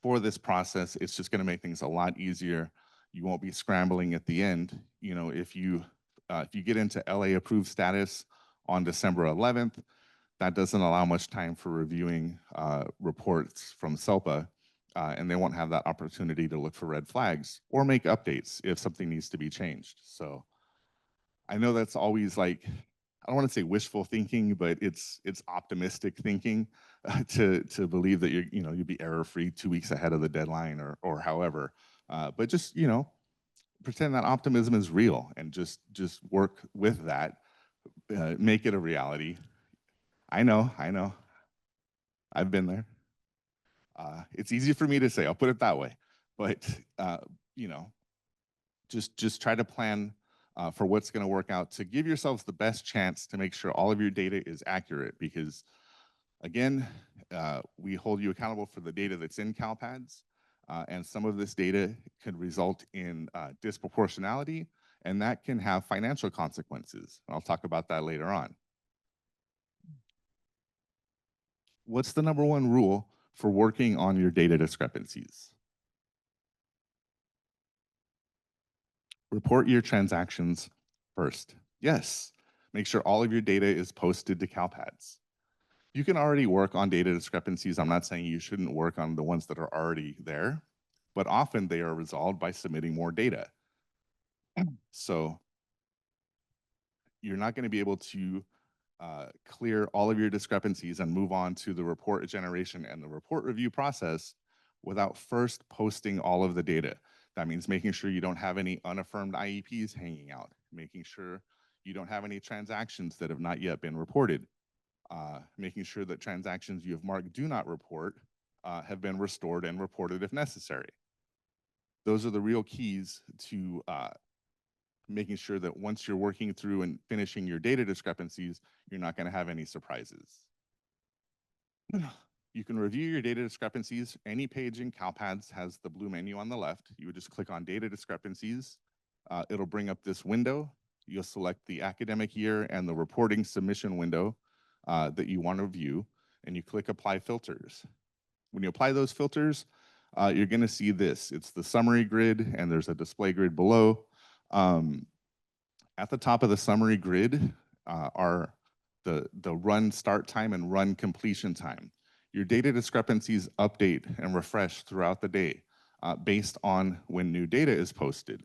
Speaker 1: For this process, it's just going to make things a lot easier. You won't be scrambling at the end. You know, if you get into LA approved status on December 11th, that doesn't allow much time for reviewing reports from CELPA, and they won't have that opportunity to look for red flags or make updates if something needs to be changed. So I know that's always like, I don't want to say wishful thinking, but it's optimistic thinking to believe that you'll be error-free 2 weeks ahead of the deadline or however. But just pretend that optimism is real and just work with that, make it a reality. I know, I've been there. It's easy for me to say, I'll put it that way, but just try to plan for what's going to work out to give yourselves the best chance to make sure all of your data is accurate, because again, we hold you accountable for the data that's in CalPads, and some of this data could result in disproportionality, and that can have financial consequences. I'll talk about that later on. What's the #1 rule for working on your data discrepancies? Report your transactions first. Yes, make sure all of your data is posted to CalPads. You can already work on data discrepancies. I'm not saying you shouldn't work on the ones that are already there, but often they are resolved by submitting more data. So you're not going to be able to clear all of your discrepancies and move on to the report generation and the report review process without first posting all of the data. That means making sure you don't have any unaffirmed IEPs hanging out, making sure you don't have any transactions that have not yet been reported, making sure that transactions you have marked do not report have been restored and reported if necessary. Those are the real keys to making sure that once you're working through and finishing your data discrepancies, you're not going to have any surprises. You can review your data discrepancies. Any page in CalPADS has the blue menu on the left. You would just click on data discrepancies. It'll bring up this window. You'll select the academic year and the reporting submission window that you want to view, and you click apply filters. When you apply those filters, you're going to see this. It's the summary grid, and there's a display grid below. At the top of the summary grid are the run start time and run completion time. Your data discrepancies update and refresh throughout the day based on when new data is posted.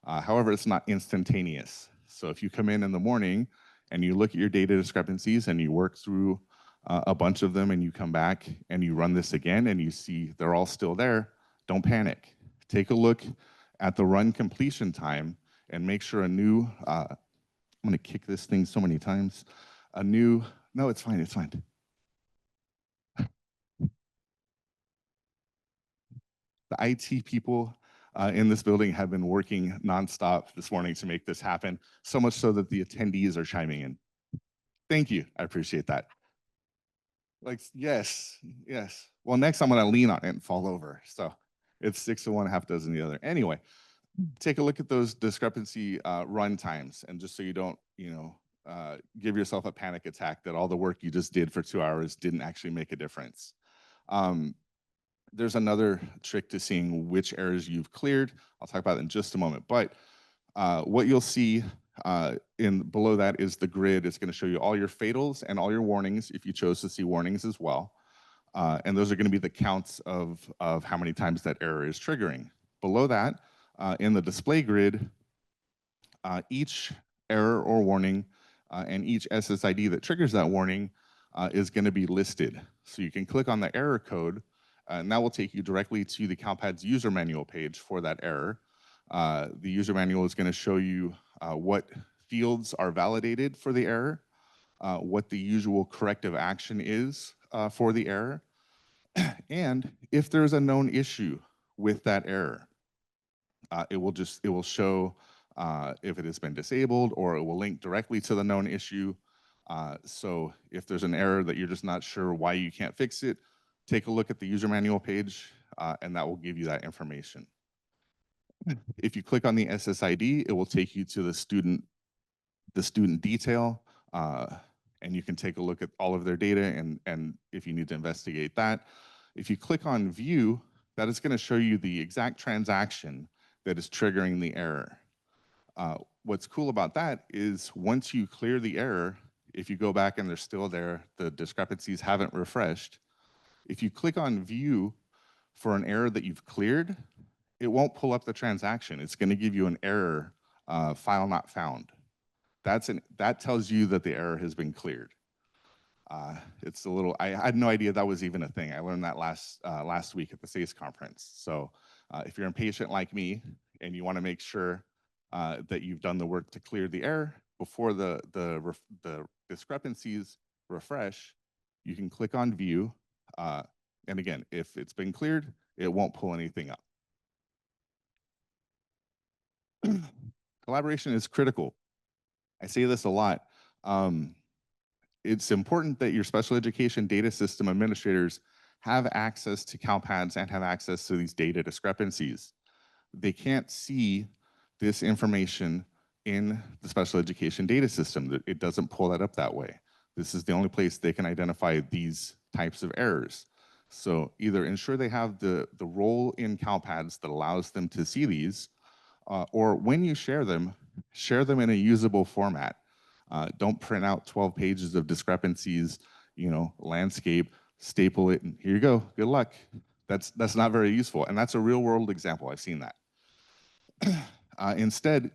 Speaker 1: However, it's not instantaneous. So if you come in the morning and you look at your data discrepancies and you work through a bunch of them and you come back and you run this again and you see they're all still there, don't panic. Take a look at the run completion time and make sure a new, I'm gonna kick this thing so many times, no, it's fine, it's fine. The IT people in this building have been working nonstop this morning to make this happen, so much so that the attendees are chiming in. Thank you, I appreciate that. Like, yes, yes. Well, next I'm gonna lean on it and fall over. So it's 6 of one, half dozen the other. Anyway, take a look at those discrepancy run times, and just so you don't, give yourself a panic attack that all the work you just did for 2 hours didn't actually make a difference. There's another trick to seeing which errors you've cleared. I'll talk about it in just a moment. But what you'll see below that is the grid. It's going to show you all your fatals and all your warnings if you chose to see warnings as well. And those are going to be the counts of how many times that error is triggering. Below that, in the display grid, each error or warning and each SSID that triggers that warning is going to be listed. So you can click on the error code, and that will take you directly to the CalPADS user manual page for that error. The user manual is going to show you what fields are validated for the error, what the usual corrective action is for the error, and if there's a known issue with that error. It will show if it has been disabled, or it will link directly to the known issue. So if there's an error that you're just not sure why you can't fix it, take a look at the user manual page, and that will give you that information. If you click on the SSID, it will take you to the student detail, and you can take a look at all of their data, and if you need to investigate that. If you click on view, that is going to show you the exact transaction that is triggering the error. What's cool about that is once you clear the error, if you go back and they're still there, the discrepancies haven't refreshed, if you click on view for an error that you've cleared, it won't pull up the transaction. It's going to give you an error, file not found. That tells you that the error has been cleared. It's a little, I had no idea that was even a thing. I learned that last week at the SACE conference. So if you're impatient like me and you want to make sure that you've done the work to clear the error before the discrepancies refresh, you can click on view. And again, if it's been cleared, it won't pull anything up. Collaboration is critical. I say this a lot. It's important that your special education data system administrators have access to CalPADS and have access to these data discrepancies. They can't see this information in the special education data system. It doesn't pull that up that way. This is the only place they can identify these types of errors. So either ensure they have the role in CalPADS that allows them to see these, or when you share them in a usable format. Don't print out 12 pages of discrepancies, landscape, staple it, and here you go, good luck. That's not very useful, and that's a real world example. I've seen that. Instead,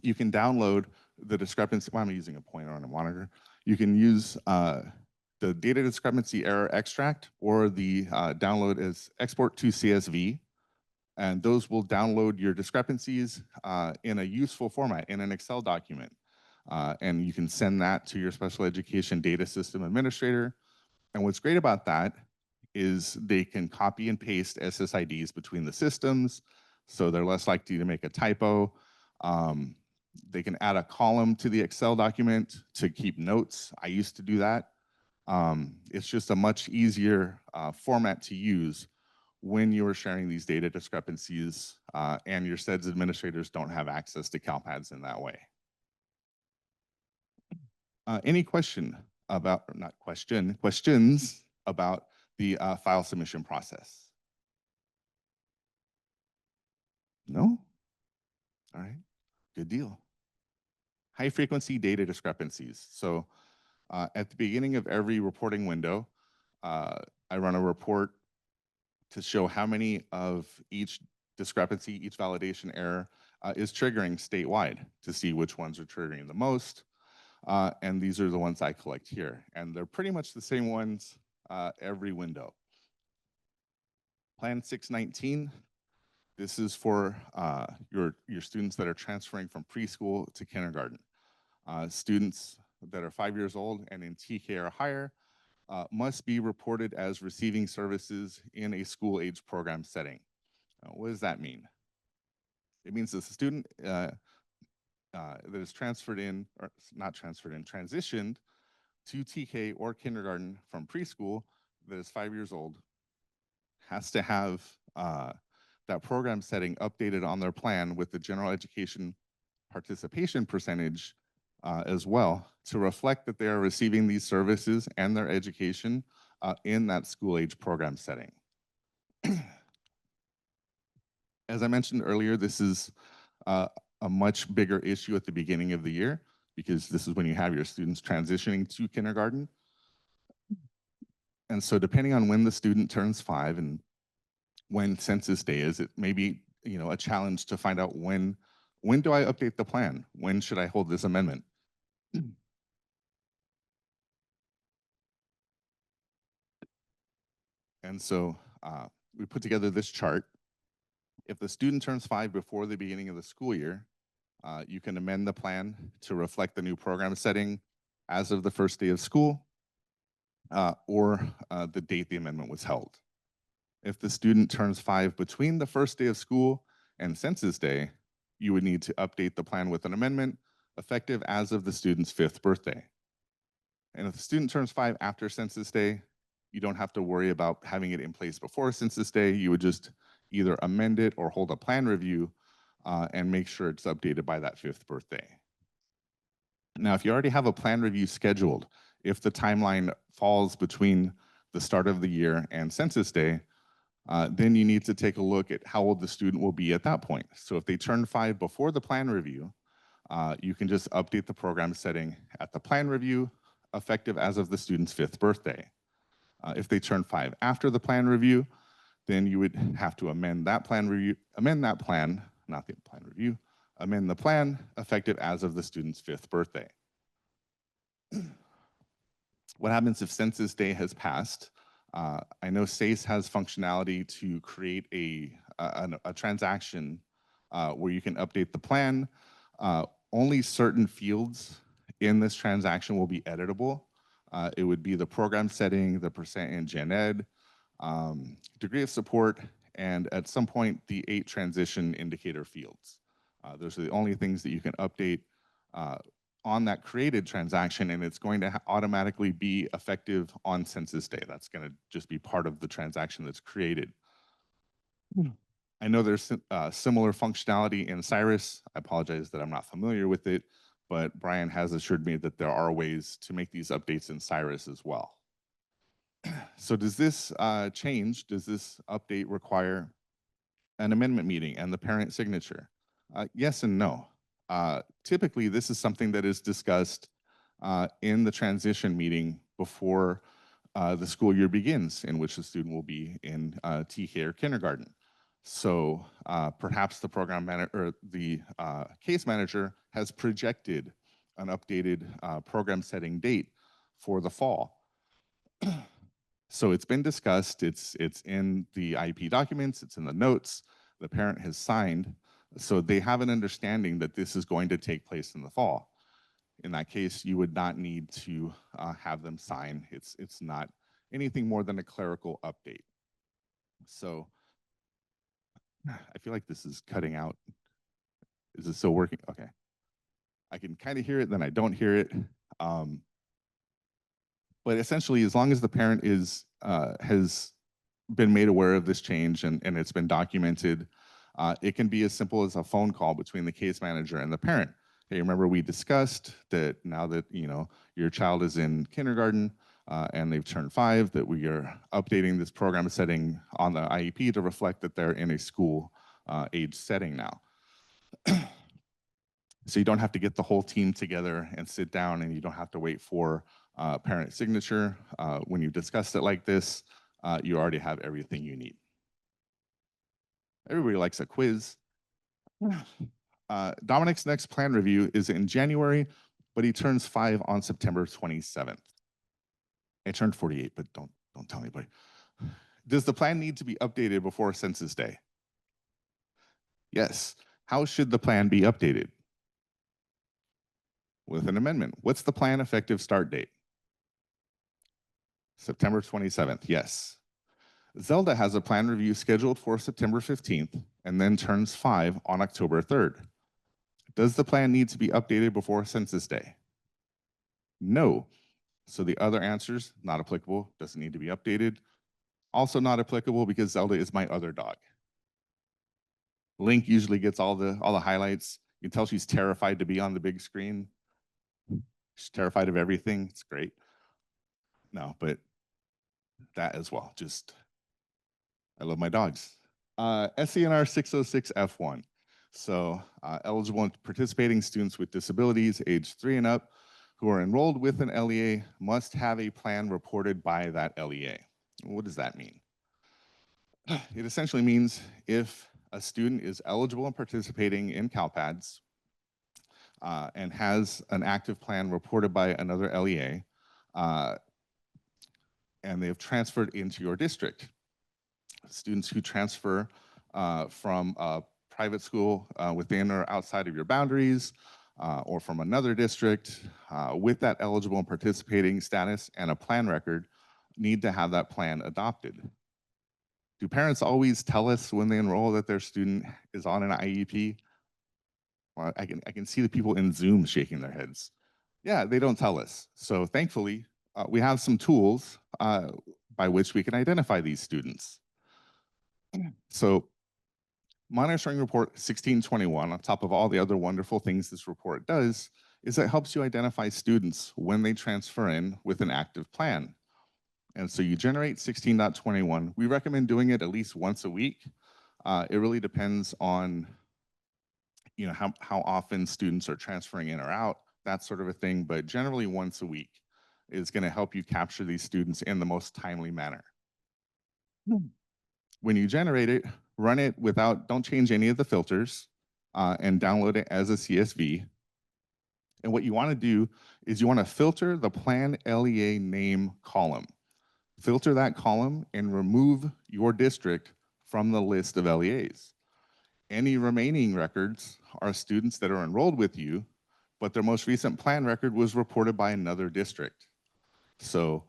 Speaker 1: you can download the discrepancy. Well, I'm using a pointer on a monitor. You can use the data discrepancy error extract or the download as export to CSV. And those will download your discrepancies in a useful format in an Excel document. And you can send that to your special education data system administrator. And what's great about that is they can copy and paste SSIDs between the systems, so they're less likely to make a typo. They can add a column to the Excel document to keep notes. I used to do that. It's just a much easier format to use when you are sharing these data discrepancies and your SEDS administrators don't have access to CalPADS in that way. Any question about, or not question, questions about the file submission process? No? All right, good deal. High frequency data discrepancies. So at the beginning of every reporting window, I run a report to show how many of each discrepancy, each validation error is triggering statewide to see which ones are triggering the most. And these are the ones I collect here. And they're pretty much the same ones every window. Plan 619, this is for your students that are transferring from preschool to kindergarten. Students that are 5 years old and in TK or higher must be reported as receiving services in a school age program setting. What does that mean? It means that the student that is transferred in, or not transferred in, transitioned to TK or kindergarten from preschool that is 5 years old has to have that program setting updated on their plan with the general education participation percentage as well to reflect that they are receiving these services and their education in that school age program setting. As I mentioned earlier, this is a much bigger issue at the beginning of the year because this is when you have your students transitioning to kindergarten. And so depending on when the student turns 5 and when census day is, it may be a challenge to find out when do I update the plan? When should I hold this amendment? And so we put together this chart. If the student turns 5 before the beginning of the school year, you can amend the plan to reflect the new program setting as of the first day of school or the date the amendment was held. If the student turns 5 between the first day of school and census day, you would need to update the plan with an amendment effective as of the student's 5th birthday. And if the student turns 5 after census day, you don't have to worry about having it in place before census day. You would just either amend it or hold a plan review and make sure it's updated by that 5th birthday. Now, if you already have a plan review scheduled, if the timeline falls between the start of the year and census day, then you need to take a look at how old the student will be at that point. So if they turn 5 before the plan review, you can just update the program setting at the plan review, effective as of the student's 5th birthday. If they turn 5 after the plan review, then you would have to amend that plan review, amend the plan effective as of the student's 5th birthday. What happens if census day has passed? I know SACE has functionality to create a transaction where you can update the plan. Only certain fields in this transaction will be editable. It would be the program setting, the percent in gen ed, degree of support, and at some point, the 8 transition indicator fields. Those are the only things that you can update on that created transaction, and it's going to automatically be effective on census day. That's going to just be part of the transaction that's created. I know there's similar functionality in Cyrus. I apologize that I'm not familiar with it, but Brian has assured me that there are ways to make these updates in Cyrus as well. So does this change? Does this update require an amendment meeting and the parent signature? Yes and no. Typically, this is something that is discussed in the transition meeting before the school year begins, in which the student will be in TK or kindergarten. So perhaps the program manager or the case manager has projected an updated program setting date for the fall. So it's been discussed, it's in the IEP documents, it's in the notes, the parent has signed, so they have an understanding that this is going to take place in the fall. In that case, you would not need to have them sign. It's not anything more than a clerical update. So I feel like this is cutting out. Is it still working? Okay. I can kind of hear it, then I don't hear it. But essentially, as long as the parent has been made aware of this change and it's been documented, it can be as simple as a phone call between the case manager and the parent. Hey, remember we discussed that now that your child is in kindergarten and they've turned 5, that we are updating this program setting on the IEP to reflect that they're in a school age setting now. So you don't have to get the whole team together and sit down, and you don't have to wait for parent signature. When you discussed it like this, you already have everything you need. Everybody likes a quiz. Dominic's next plan review is in January, but he turns 5 on September 27th. I turned 48, but don't tell anybody. Does the plan need to be updated before Census Day? Yes. How should the plan be updated? With an amendment. What's the plan effective start date? September 27th, yes. Zelda has a plan review scheduled for September 15th and then turns 5 on October 3rd. Does the plan need to be updated before Census Day? No. So the other answers, not applicable, doesn't need to be updated. Also not applicable because Zelda is my other dog. Link usually gets all the highlights. You can tell she's terrified to be on the big screen. She's terrified of everything. It's great. No, but that as well. Just, I love my dogs. SCNR 606 F1. So eligible and participating students with disabilities age 3 and up who are enrolled with an LEA must have a plan reported by that LEA. What does that mean? It essentially means if a student is eligible and participating in CALPADS and has an active plan reported by another LEA, and they have transferred into your district. Students who transfer from a private school within or outside of your boundaries, or from another district with that eligible and participating status and a plan record need to have that plan adopted. Do parents always tell us when they enroll that their student is on an IEP? Well, I can see the people in Zoom shaking their heads. Yeah, they don't tell us. So thankfully, we have some tools by which we can identify these students. So monitoring report 1621, on top of all the other wonderful things this report does, is it helps you identify students when they transfer in with an active plan. And so you generate 16.21. We recommend doing it at least once a week. It really depends on how often students are transferring in or out, that sort of a thing, but generally once a week is going to help you capture these students in the most timely manner. When you generate it, run it don't change any of the filters, and download it as a CSV. And what you want to do is you want to filter the plan LEA name column. Filter that column and remove your district from the list of LEAs. Any remaining records are students that are enrolled with you, but their most recent plan record was reported by another district. So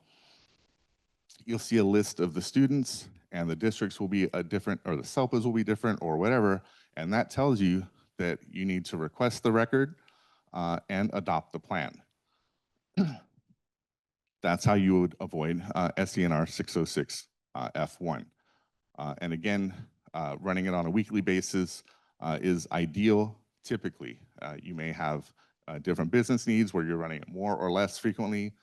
Speaker 1: you'll see a list of the students and the districts will be a different, or the SELPAs will be different or whatever, and that tells you that you need to request the record and adopt the plan. That's how you would avoid SCNR 606 F1. And again, running it on a weekly basis is ideal. Typically, you may have different business needs where you're running it more or less frequently,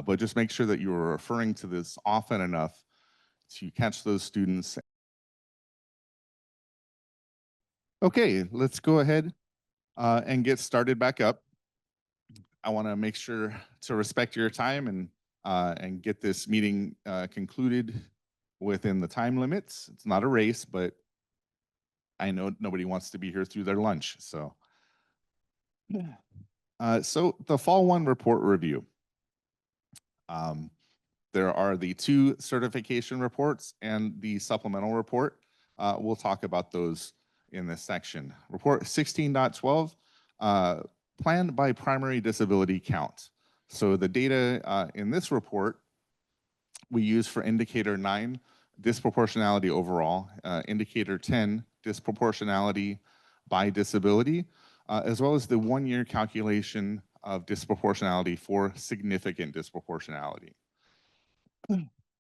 Speaker 1: but just make sure that you are referring to this often enough to catch those students. Okay, let's go ahead and get started back up. I want to make sure to respect your time and get this meeting concluded within the time limits. It's not a race, but I know nobody wants to be here through their lunch. So the fall 1 report review. Um, there are the 2 certification reports and the supplemental report. We'll talk about those in this section. Report 16.12, planned by primary disability count. So the data in this report we use for indicator 9, disproportionality overall, indicator 10, disproportionality by disability, as well as the 1-year calculation of disproportionality for significant disproportionality.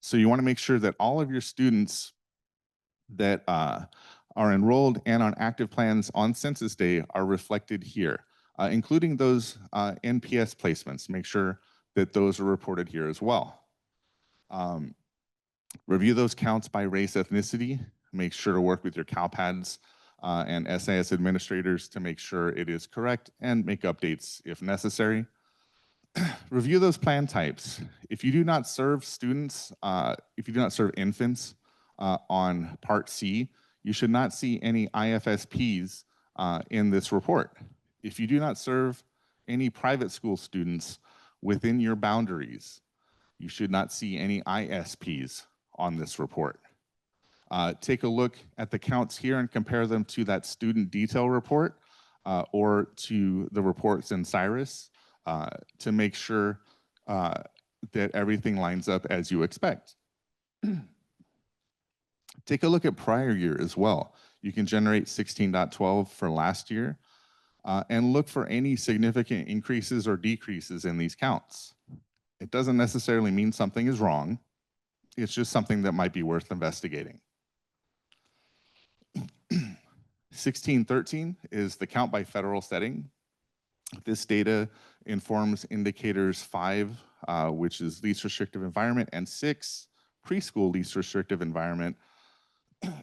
Speaker 1: So you want to make sure that all of your students that are enrolled and on active plans on census day are reflected here, including those NPS placements. Make sure that those are reported here as well. Review those counts by race, ethnicity. Make sure to work with your CALPADS and SIS administrators to make sure it is correct and make updates if necessary. Review those plan types. If you do not serve students, if you do not serve infants on Part C, you should not see any IFSPs in this report. If you do not serve any private school students within your boundaries, you should not see any ISPs on this report. Take a look at the counts here and compare them to that student detail report or to the reports in CIRUS to make sure that everything lines up as you expect. Take a look at prior year as well. You can generate 16.12 for last year and look for any significant increases or decreases in these counts. It doesn't necessarily mean something is wrong. It's just something that might be worth investigating. 1613 is the count by federal setting. This data informs indicators 5, which is least restrictive environment, and 6, preschool least restrictive environment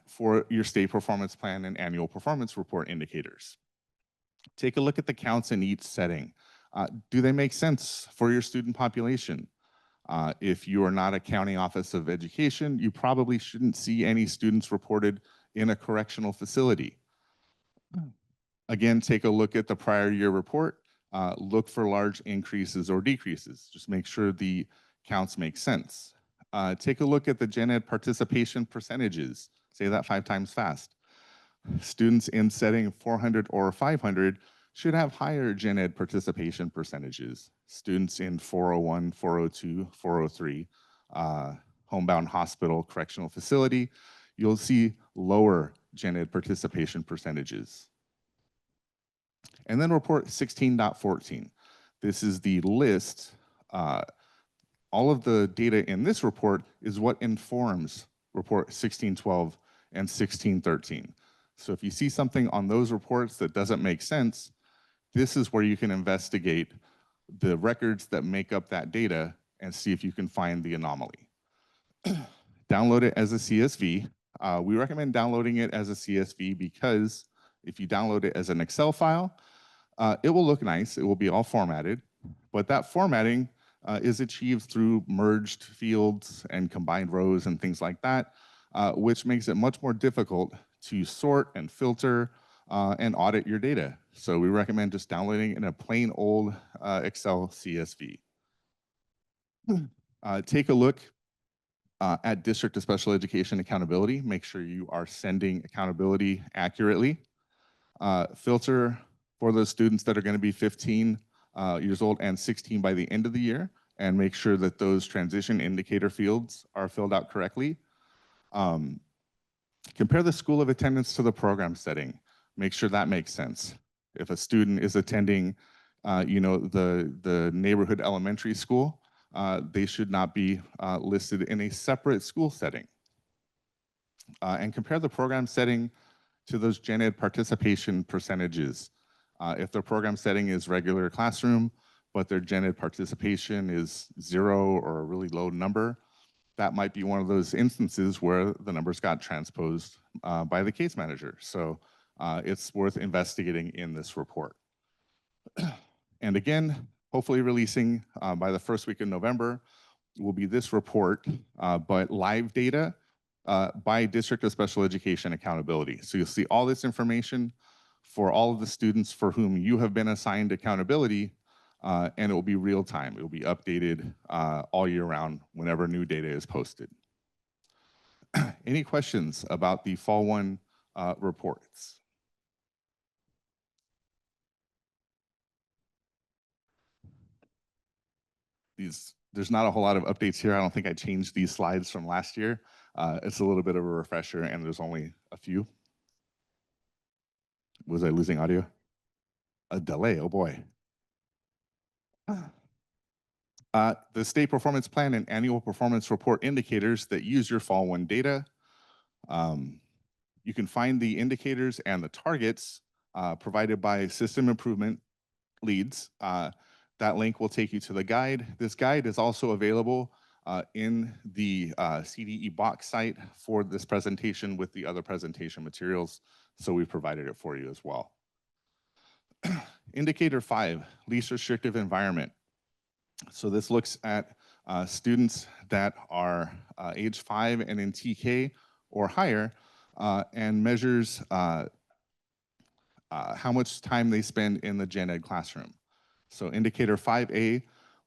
Speaker 1: for your state performance plan and annual performance report indicators. Take a look at the counts in each setting. Do they make sense for your student population? If you are not a county office of education, you probably shouldn't see any students reported in a correctional facility. Again, take a look at the prior year report. Look for large increases or decreases. Just make sure the counts make sense. Take a look at the gen ed participation percentages. Say that 5 times fast. Students in setting 400 or 500 should have higher gen ed participation percentages. Students in 401, 402, 403, homebound hospital, correctional facility, you'll see lower gen ed participation percentages. And then report 16.14. This is the list. All of the data in this report is what informs report 1612 and 1613. So if you see something on those reports that doesn't make sense, this is where you can investigate the records that make up that data and see if you can find the anomaly. Download it as a CSV. We recommend downloading it as a CSV because if you download it as an Excel file, it will look nice. It will be all formatted, but that formatting is achieved through merged fields and combined rows and things like that, which makes it much more difficult to sort and filter and audit your data. So we recommend just downloading in a plain old Excel CSV. Take a look at District of Special Education accountability. Make sure you are sending accountability accurately. Filter for those students that are going to be 15 years old and 16 by the end of the year, and make sure that those transition indicator fields are filled out correctly. Compare the school of attendance to the program setting. Make sure that makes sense. If a student is attending, the neighborhood elementary school, they should not be listed in a separate school setting. And compare the program setting to those gen ed participation percentages. If their program setting is regular classroom, but their gen ed participation is 0 or a really low number, that might be one of those instances where the numbers got transposed by the case manager. So it's worth investigating in this report. And again, hopefully releasing by the first week of November will be this report, but live data by District of Special Education accountability. So you'll see all this information for all of the students for whom you have been assigned accountability and it will be real time. It will be updated all year round whenever new data is posted. Any questions about the Fall 1 reports? There's not a whole lot of updates here. I don't think I changed these slides from last year. It's a little bit of a refresher, and there's only a few. Was I losing audio? A delay, oh boy. The state performance plan and annual performance report indicators that use your Fall 1 data. You can find the indicators and the targets provided by system improvement leads. That link will take you to the guide. This guide is also available in the CDE box site for this presentation with the other presentation materials, so we've provided it for you as well. Indicator 5, least restrictive environment. So this looks at students that are age 5 and in TK or higher, and measures how much time they spend in the gen ed classroom. So indicator 5A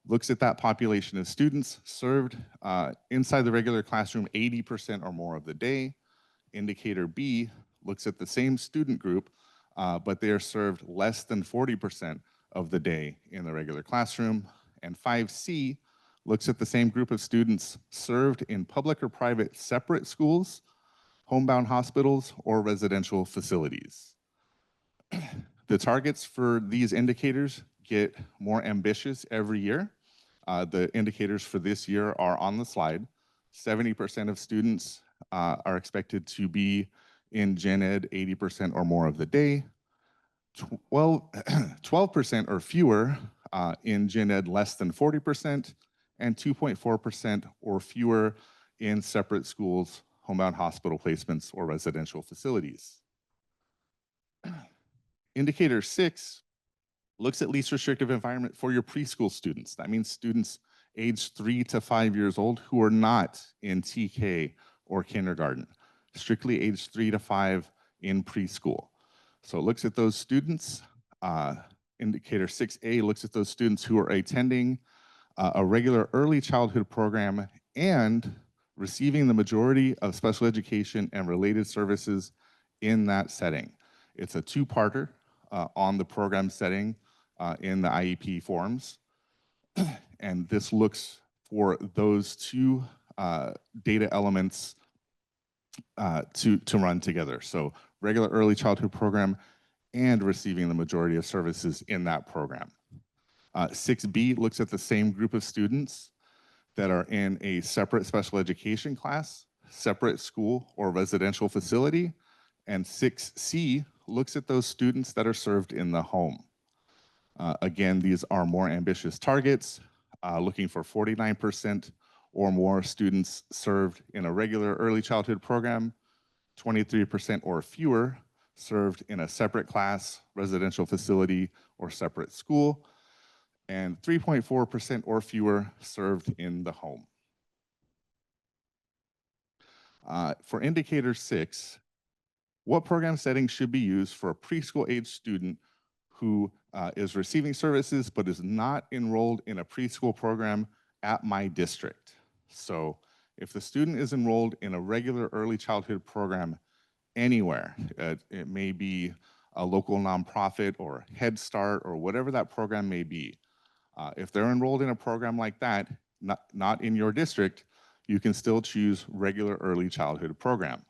Speaker 1: looks at that population of students served inside the regular classroom 80% or more of the day. Indicator B looks at the same student group, but they are served less than 40% of the day in the regular classroom. And 5C looks at the same group of students served in public or private separate schools, homebound hospitals, or residential facilities. The targets for these indicators get more ambitious every year. The indicators for this year are on the slide. 70% of students are expected to be in gen ed 80% or more of the day. 12% or fewer in gen ed less than 40%, and 2.4% or fewer in separate schools, homebound hospital placements, or residential facilities. Indicator 6 looks at least restrictive environment for your preschool students. That means students aged 3 to 5 years old who are not in TK or kindergarten, strictly aged 3 to 5 in preschool. So it looks at those students. Indicator 6A looks at those students who are attending a regular early childhood program and receiving the majority of special education and related services in that setting. It's a two-parter on the program setting in the IEP forms. And this looks for those two data elements to run together. So regular early childhood program and receiving the majority of services in that program. 6B looks at the same group of students that are in a separate special education class, separate school or residential facility, and 6C looks at those students that are served in the home. Again, these are more ambitious targets, looking for 49% or more students served in a regular early childhood program, 23% or fewer served in a separate class, residential facility, or separate school, and 3.4% or fewer served in the home. For indicator 6, what program setting should be used for a preschool age student who is receiving services but is not enrolled in a preschool program at my district? So if the student is enrolled in a regular early childhood program anywhere, it may be a local nonprofit or Head Start or whatever that program may be. If they're enrolled in a program like that, not in your district, you can still choose regular early childhood program.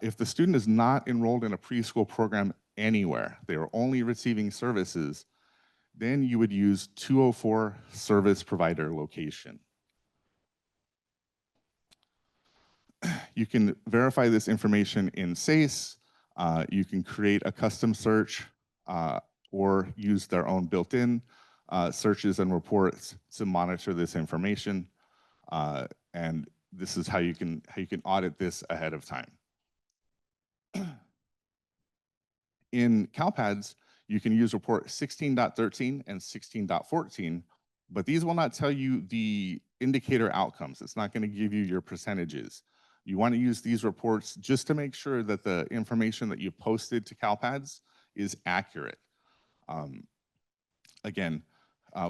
Speaker 1: If the student is not enrolled in a preschool program anywhere, they are only receiving services, then you would use 204 service provider location. You can verify this information in SACE. You can create a custom search or use their own built-in searches and reports to monitor this information. And this is how you can audit this ahead of time. In CALPADS, you can use report 16.13 and 16.14, but these will not tell you the indicator outcomes. It's not going to give you your percentages. You want to use these reports just to make sure that the information that you posted to CALPADS is accurate. Again,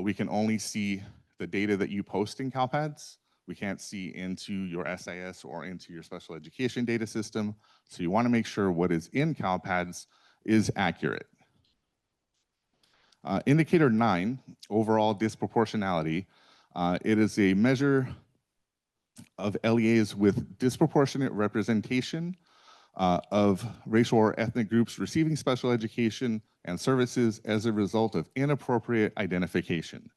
Speaker 1: We can only see the data that you post in CalPADS. We can't see into your SIS or into your special education data system. So you want to make sure what is in CalPADS is accurate. Indicator 9, overall disproportionality. It is a measure of LEAs with disproportionate representation of racial or ethnic groups receiving special education and services as a result of inappropriate identification.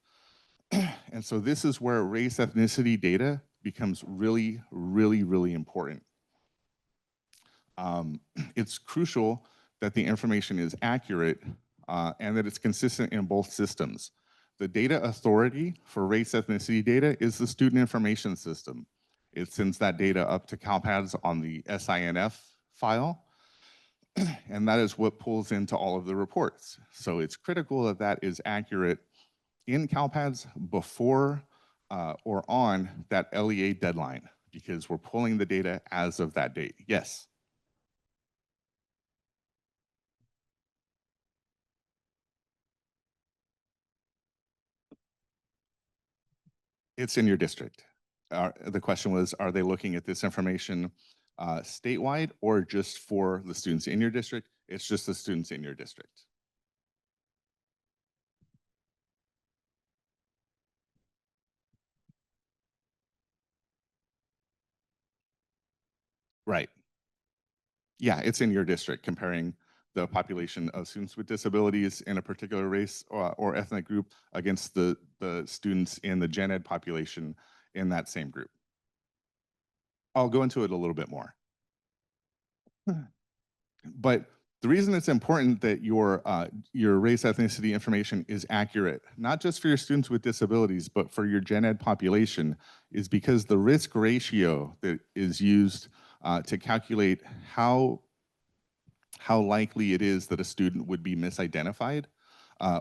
Speaker 1: And so this is where race ethnicity data becomes really, really, really important. It's crucial that the information is accurate and that it's consistent in both systems. The data authority for race ethnicity data is the Student Information System. It sends that data up to CalPADS on the SINF file, and that is what pulls into all of the reports. So it's critical that that is accurate in CalPADS before or on that LEA deadline, because we're pulling the data as of that date. Yes? It's in your district. The question was, are they looking at this information statewide or just for the students in your district? It's just the students in your district. Right. Yeah, it's in your district, comparing the population of students with disabilities in a particular race or ethnic group against the students in the gen ed population in that same group. I'll go into it a little bit more. But the reason it's important that your race ethnicity information is accurate, not just for your students with disabilities, but for your gen ed population, is because the risk ratio that is used to calculate how likely it is that a student would be misidentified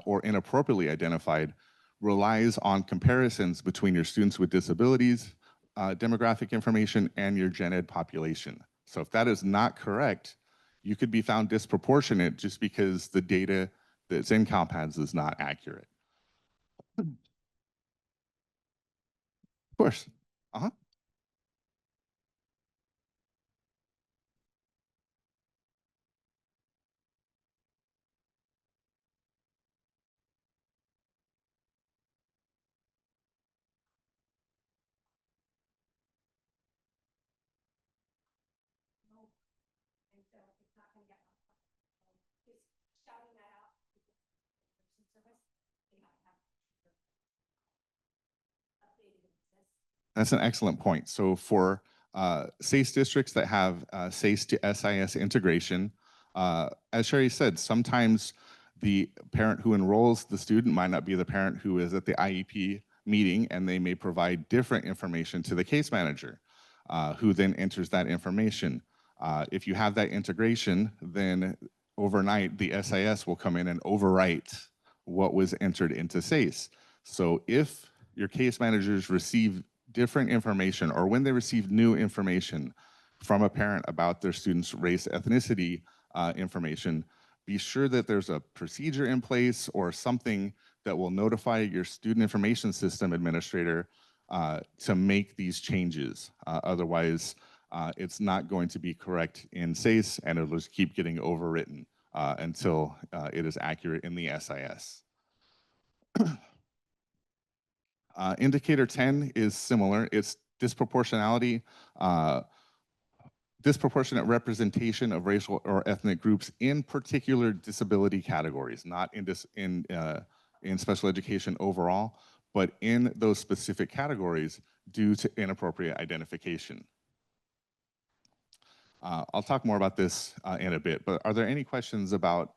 Speaker 1: or inappropriately identified relies on comparisons between your students with disabilities, demographic information, and your gen ed population. So if that is not correct, you could be found disproportionate just because the data that's in CalPADS is not accurate. Of course. Uh-huh. That's an excellent point. So for SACE districts that have SACE to SIS integration, as Sherry said, sometimes the parent who enrolls the student might not be the parent who is at the IEP meeting, and they may provide different information to the case manager, who then enters that information. If you have that integration, then overnight the SIS will come in and overwrite what was entered into SACE. So if your case managers receive different information, or when they receive new information from a parent about their student's race, ethnicity information, be sure that there's a procedure in place or something that will notify your student information system administrator to make these changes. Otherwise, it's not going to be correct in SACE, and it'll just keep getting overwritten until it is accurate in the SIS. Indicator 10 is similar. It's disproportionality, disproportionate representation of racial or ethnic groups in particular disability categories, not in special education overall, but in those specific categories due to inappropriate identification. I'll talk more about this in a bit, but are there any questions about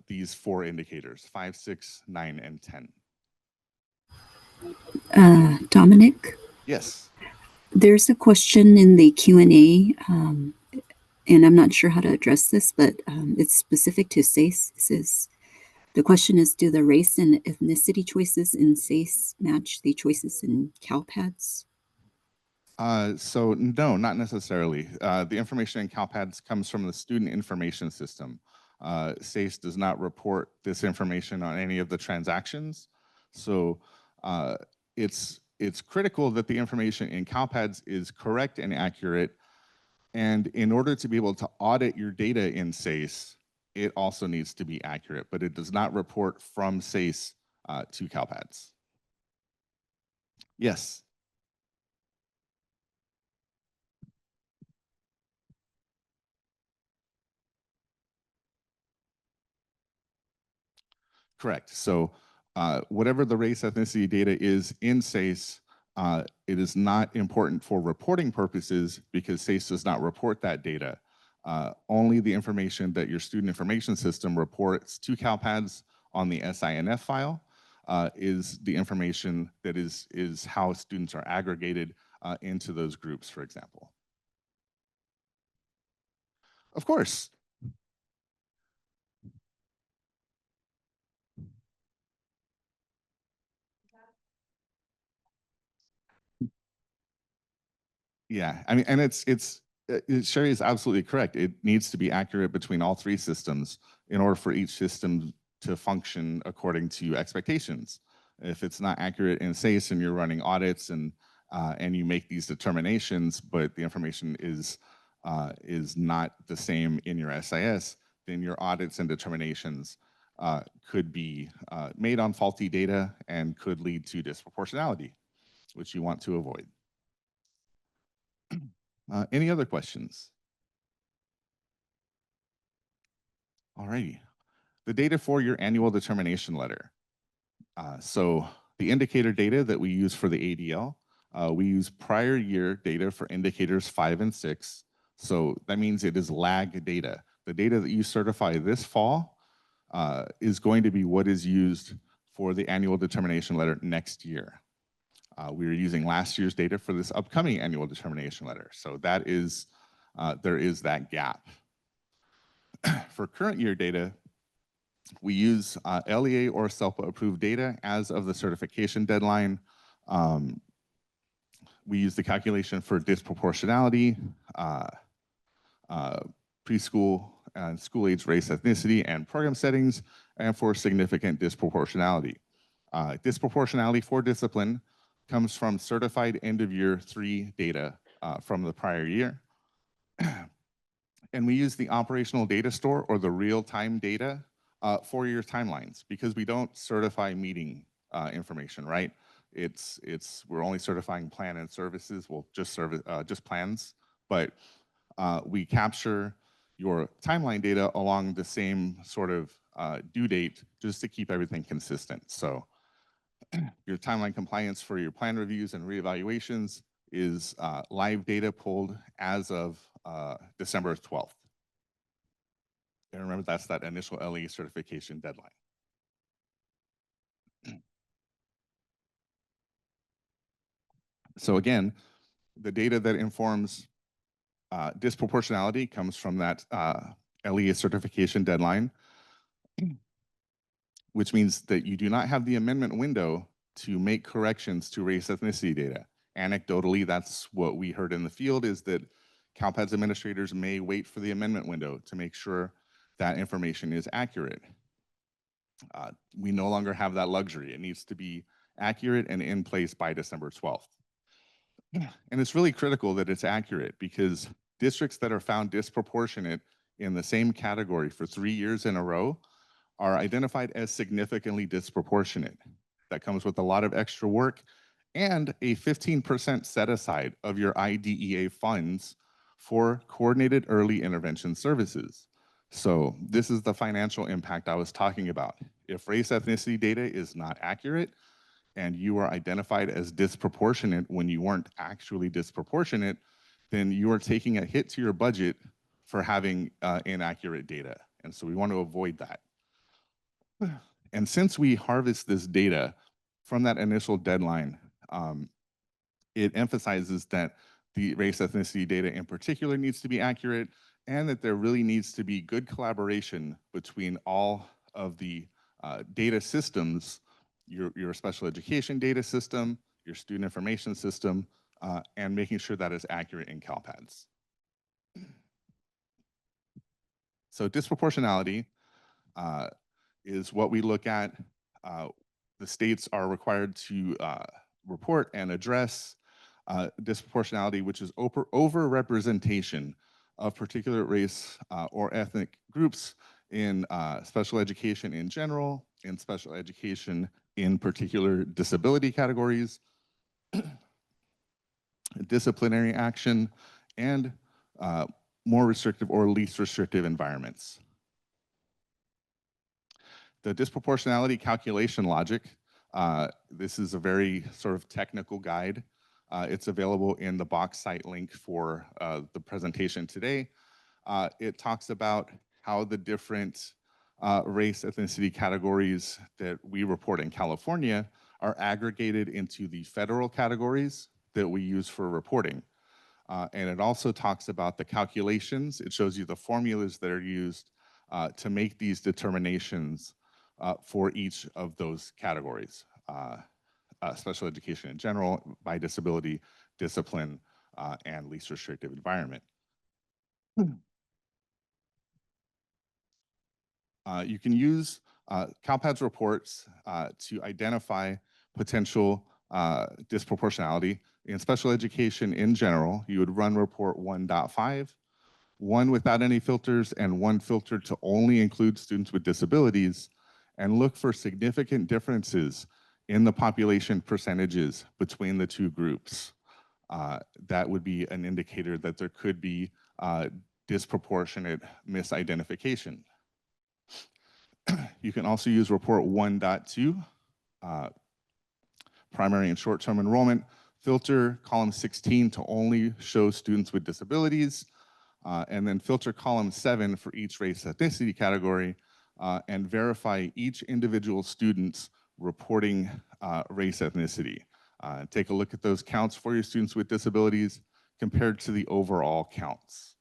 Speaker 1: these 4 indicators, 5, 6, 9, and 10?
Speaker 2: Dominic?
Speaker 1: Yes.
Speaker 2: There's a question in the Q&A, and I'm not sure how to address this, but it's specific to SACE. It says, the question is, do the race and ethnicity choices in SACE match the choices in CalPADS?
Speaker 1: So no, not necessarily. The information in CalPADS comes from the Student Information System. SACE does not report this information on any of the transactions. So it's critical that the information in CalPADS is correct and accurate. And in order to be able to audit your data in SACE, it also needs to be accurate, but it does not report from SACE to CalPADS. Yes. Correct. So whatever the race ethnicity data is in SACE, it is not important for reporting purposes because SACE does not report that data. Only the information that your student information system reports to CalPADS on the SINF file is the information that is how students are aggregated into those groups, for example. Of course. Yeah, I mean, and Sherry is absolutely correct. It needs to be accurate between all three systems in order for each system to function according to expectations. If it's not accurate in SACE and you're running audits and you make these determinations, but the information is not the same in your SIS, then your audits and determinations could be made on faulty data and could lead to disproportionality, which you want to avoid. Any other questions? All righty. The data for your annual determination letter. So the indicator data that we use for the ADL, we use prior year data for indicators 5 and 6. So that means it is lag data. The data that you certify this fall is going to be what is used for the annual determination letter next year. We are using last year's data for this upcoming annual determination letter. So that is, there is that gap. For current year data, we use LEA or SELPA approved data as of the certification deadline. We use the calculation for disproportionality, preschool and school age, race, ethnicity, and program settings, and for significant disproportionality. Disproportionality for discipline comes from certified end of year 3 data from the prior year. And we use the operational data store or the real-time data for your timelines because we don't certify meeting information, right? We're only certifying plan and services, well, just plans, but we capture your timeline data along the same sort of due date just to keep everything consistent. So your timeline compliance for your plan reviews and reevaluations is live data pulled as of December 12th. And remember, that's that initial LE certification deadline. So again, the data that informs disproportionality comes from that LE certification deadline, which means that you do not have the amendment window to make corrections to race ethnicity data. Anecdotally, that's what we heard in the field, is that CalPADS administrators may wait for the amendment window to make sure that information is accurate. We no longer have that luxury. It needs to be accurate and in place by December 12th. And it's really critical that it's accurate because districts that are found disproportionate in the same category for 3 years in a row are identified as significantly disproportionate. That comes with a lot of extra work and a 15% set aside of your IDEA funds for coordinated early intervention services. So this is the financial impact I was talking about. If race ethnicity data is not accurate and you are identified as disproportionate when you weren't actually disproportionate, then you are taking a hit to your budget for having inaccurate data. And so we want to avoid that. And since we harvest this data from that initial deadline, it emphasizes that the race ethnicity data in particular needs to be accurate and that there really needs to be good collaboration between all of the data systems, your special education data system, your student information system, and making sure that is accurate in CalPADS. So disproportionality is what we look at the states are required to report and address disproportionality, which is overrepresentation of particular race or ethnic groups in special education in general, in special education in particular disability categories, disciplinary action, and more restrictive or least restrictive environments. The disproportionality calculation logic, this is a very sort of technical guide. It's available in the box site link for the presentation today. It talks about how the different race ethnicity categories that we report in California are aggregated into the federal categories that we use for reporting. And it also talks about the calculations. It shows you the formulas that are used to make these determinations for each of those categories. Special education in general, by disability, discipline, and least restrictive environment. You can use CALPADS reports to identify potential disproportionality. In special education in general, you would run report 1.5, one without any filters and one filtered to only include students with disabilities, and look for significant differences in the population percentages between the two groups. That would be an indicator that there could be disproportionate misidentification. You can also use report 1.2, primary and short-term enrollment, filter column 16 to only show students with disabilities, and then filter column 7 for each race ethnicity category, and verify each individual student's reporting race ethnicity. Take a look at those counts for your students with disabilities compared to the overall counts.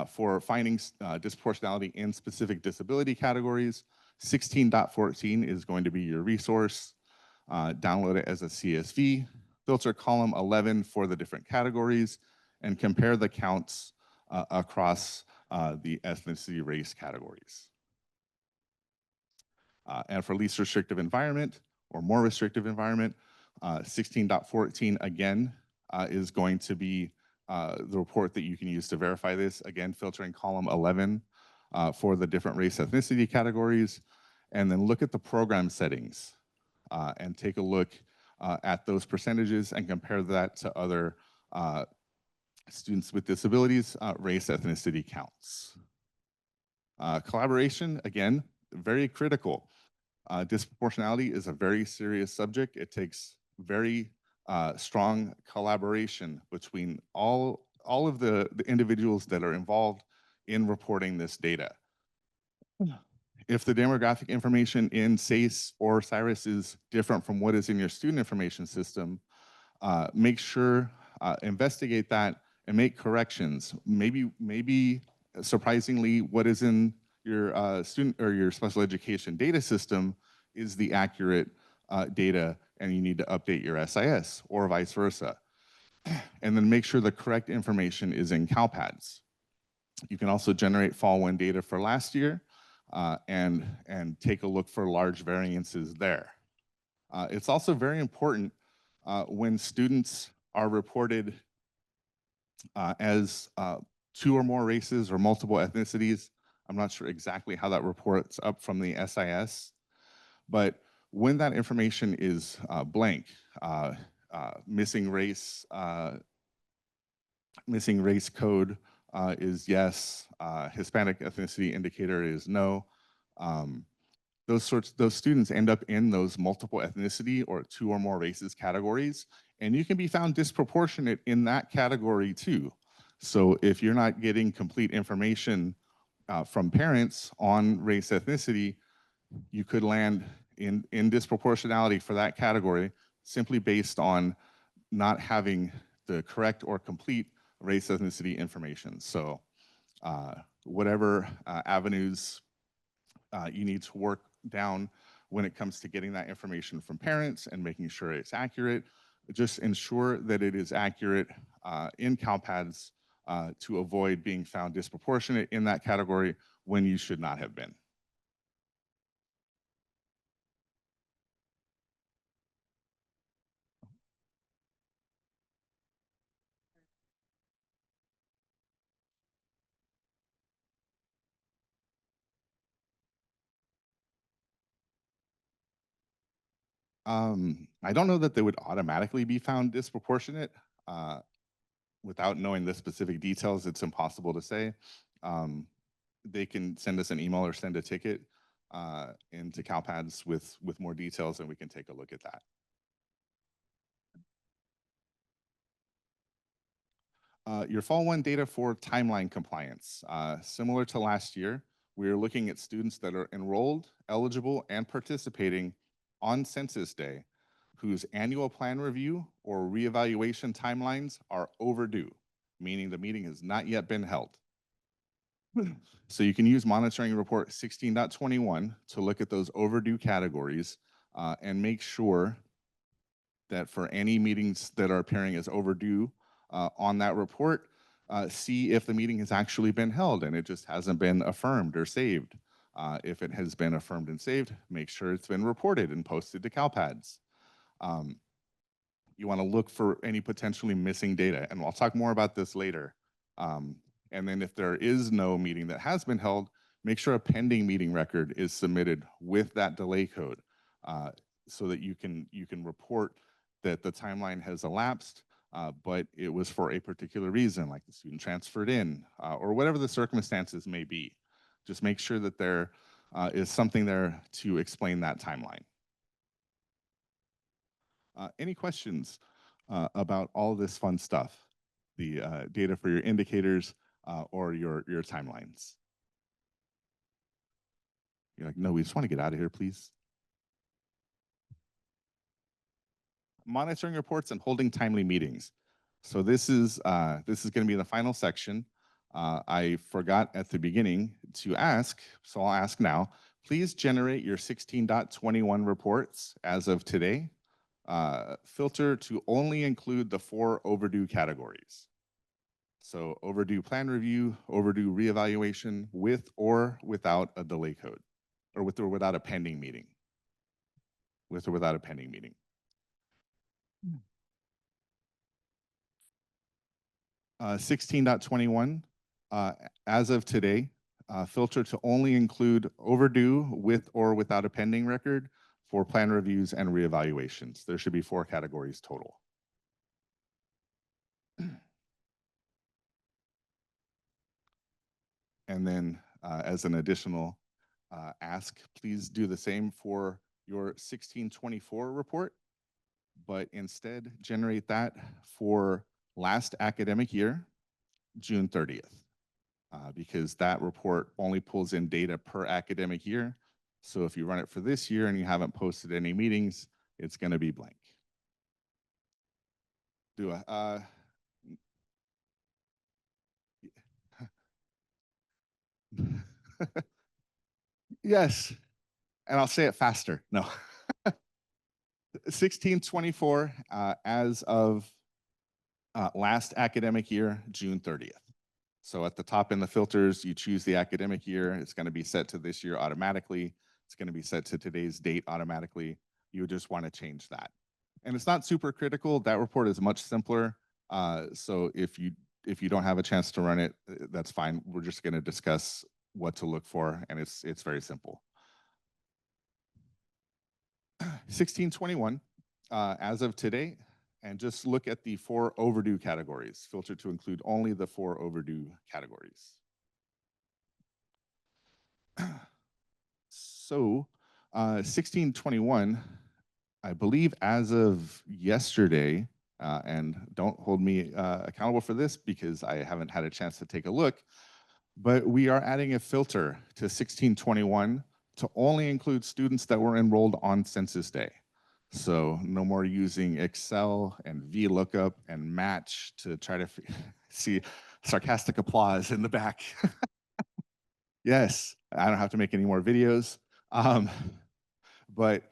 Speaker 1: For finding disproportionality in specific disability categories, 16.14 is going to be your resource. Download it as a CSV. Filter column 11 for the different categories and compare the counts across the ethnicity race categories. And for least restrictive environment or more restrictive environment, 16.14 again is going to be the report that you can use to verify this. Again, filtering column 11 for the different race ethnicity categories, and then look at the program settings and take a look at those percentages and compare that to other students with disabilities race ethnicity counts. Collaboration, again, very critical. Disproportionality is a very serious subject. It takes very strong collaboration between all of the individuals that are involved in reporting this data. If the demographic information in SACE or CIRUS is different from what is in your student information system, make sure, investigate that and make corrections. Maybe surprisingly, what is in your student or your special education data system is the accurate data, and you need to update your SIS or vice versa. And then make sure the correct information is in CALPADS. You can also generate fall 1 data for last year and take a look for large variances there. It's also very important when students are reported as 2 or more races or multiple ethnicities. I'm not sure exactly how that reports up from the SIS, but when that information is blank, missing race code is yes, Hispanic ethnicity indicator is no. Those students end up in those multiple ethnicity or 2 or more races categories, and you can be found disproportionate in that category too. So if you're not getting complete information from parents on race ethnicity, you could land in disproportionality for that category simply based on not having the correct or complete race ethnicity information. So whatever avenues you need to work down when it comes to getting that information from parents and making sure it's accurate, just ensure that it is accurate in CALPADS to avoid being found disproportionate in that category when you should not have been. I don't know that they would automatically be found disproportionate. Without knowing the specific details, it's impossible to say. They can send us an email or send a ticket into CalPads with more details, and we can take a look at that. Your Fall 1 data for timeline compliance. Similar to last year, we are looking at students that are enrolled, eligible, and participating on Census Day whose annual plan review or reevaluation timelines are overdue, meaning the meeting has not yet been held. So you can use monitoring report 16.21 to look at those overdue categories and make sure that for any meetings that are appearing as overdue on that report, see if the meeting has actually been held and it just hasn't been affirmed or saved. If it has been affirmed and saved, make sure it's been reported and posted to CalPads. You want to look for any potentially missing data, and I'll talk more about this later. And then if there is no meeting that has been held, make sure a pending meeting record is submitted with that delay code so that you can report that the timeline has elapsed, but it was for a particular reason, like the student transferred in or whatever the circumstances may be. Just make sure that there is something there to explain that timeline. Any questions about all this fun stuff? The data for your indicators or your timelines? You're like, no, we just want to get out of here, please. Monitoring reports and holding timely meetings. So this is going to be the final section. I forgot at the beginning to ask, so I'll ask now. Please generate your 16.21 reports as of today. Filter to only include the 4 overdue categories. So overdue plan review, overdue reevaluation, with or without a delay code, or with or without a pending meeting. With or without a pending meeting. 16.21, as of today, filter to only include overdue with or without a pending record for plan reviews and reevaluations. There should be 4 categories total. And then as an additional ask, please do the same for your 1624 report, but instead generate that for last academic year, June 30th, because that report only pulls in data per academic year. So if you run it for this year and you haven't posted any meetings, it's going to be blank. Do I? Yes, and I'll say it faster. No. 1624 as of last academic year, June 30th. So at the top in the filters, you choose the academic year. It's going to be set to this year automatically. It's going to be set to today's date automatically. You just want to change that. And it's not super critical. That report is much simpler. So if you don't have a chance to run it, that's fine. We're just going to discuss what to look for, and it's very simple. 1621, as of today, and just look at the 4 overdue categories, filter to include only the 4 overdue categories. So 1621, I believe as of yesterday, and don't hold me accountable for this because I haven't had a chance to take a look, but we are adding a filter to 1621 to only include students that were enrolled on Census Day. So no more using Excel and VLOOKUP and match to try to see sarcastic applause in the back. Yes, I don't have to make any more videos. But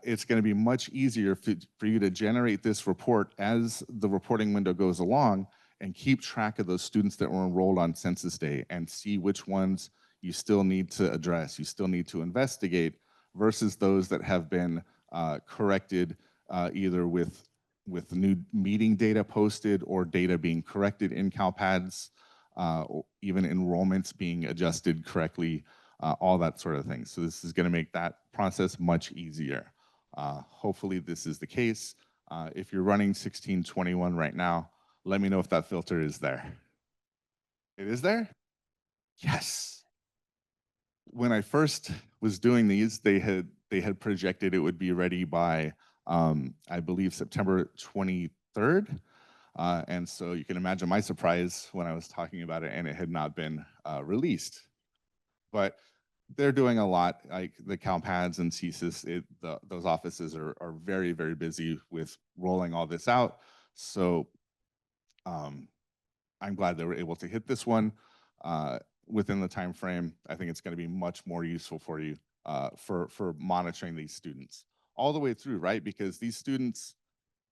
Speaker 1: it's going to be much easier for you to generate this report as the reporting window goes along and keep track of those students that were enrolled on Census Day and see which ones you still need to address, you still need to investigate, versus those that have been corrected either with new meeting data posted or data being corrected in CalPads, or even enrollments being adjusted correctly, all that sort of thing. So this is going to make that process much easier. Hopefully this is the case. If you're running 1621 right now, let me know if that filter is there. It is there? Yes. When I first was doing these, they had projected it would be ready by I believe September 23rd. And so you can imagine my surprise when I was talking about it and it had not been released. But they're doing a lot, like the CalPads and CSIS, those offices are very, very busy with rolling all this out. So I'm glad they were able to hit this one within the time frame. I think it's going to be much more useful for you for monitoring these students all the way through, right? Because these students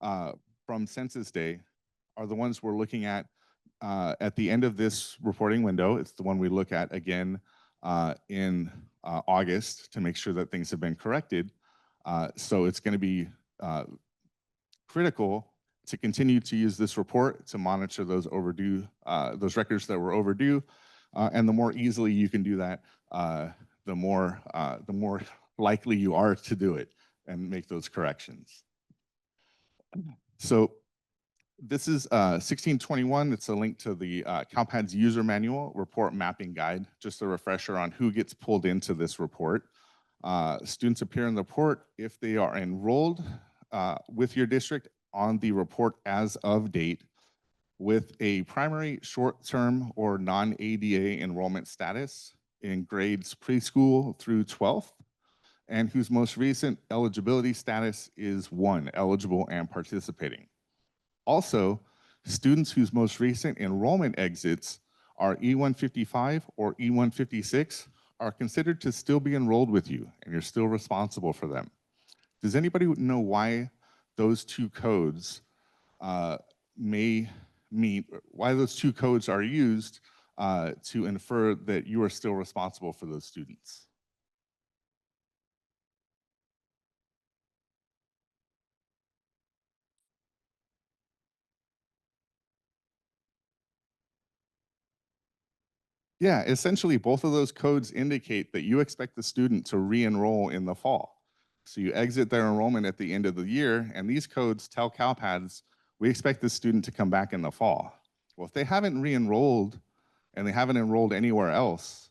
Speaker 1: from Census Day are the ones we're looking at the end of this reporting window. It's the one we look at again in August to make sure that things have been corrected. So it's going to be critical to continue to use this report to monitor those overdue, those records that were overdue. And the more easily you can do that, the more likely you are to do it and make those corrections. So this is 1621. It's a link to the CalPads user manual report mapping guide, just a refresher on who gets pulled into this report. Students appear in the report if they are enrolled with your district on the report as of date with a primary short-term or non-ADA enrollment status in grades preschool through 12th, and whose most recent eligibility status is 1, eligible and participating. Also, students whose most recent enrollment exits are E155 or E156 are considered to still be enrolled with you, and you're still responsible for them. Does anybody know why those two codes why those two codes are used to infer that you are still responsible for those students? Yeah, essentially both of those codes indicate that you expect the student to re-enroll in the fall. So you exit their enrollment at the end of the year, and these codes tell CalPads, we expect the student to come back in the fall. Well, if they haven't re-enrolled and they haven't enrolled anywhere else,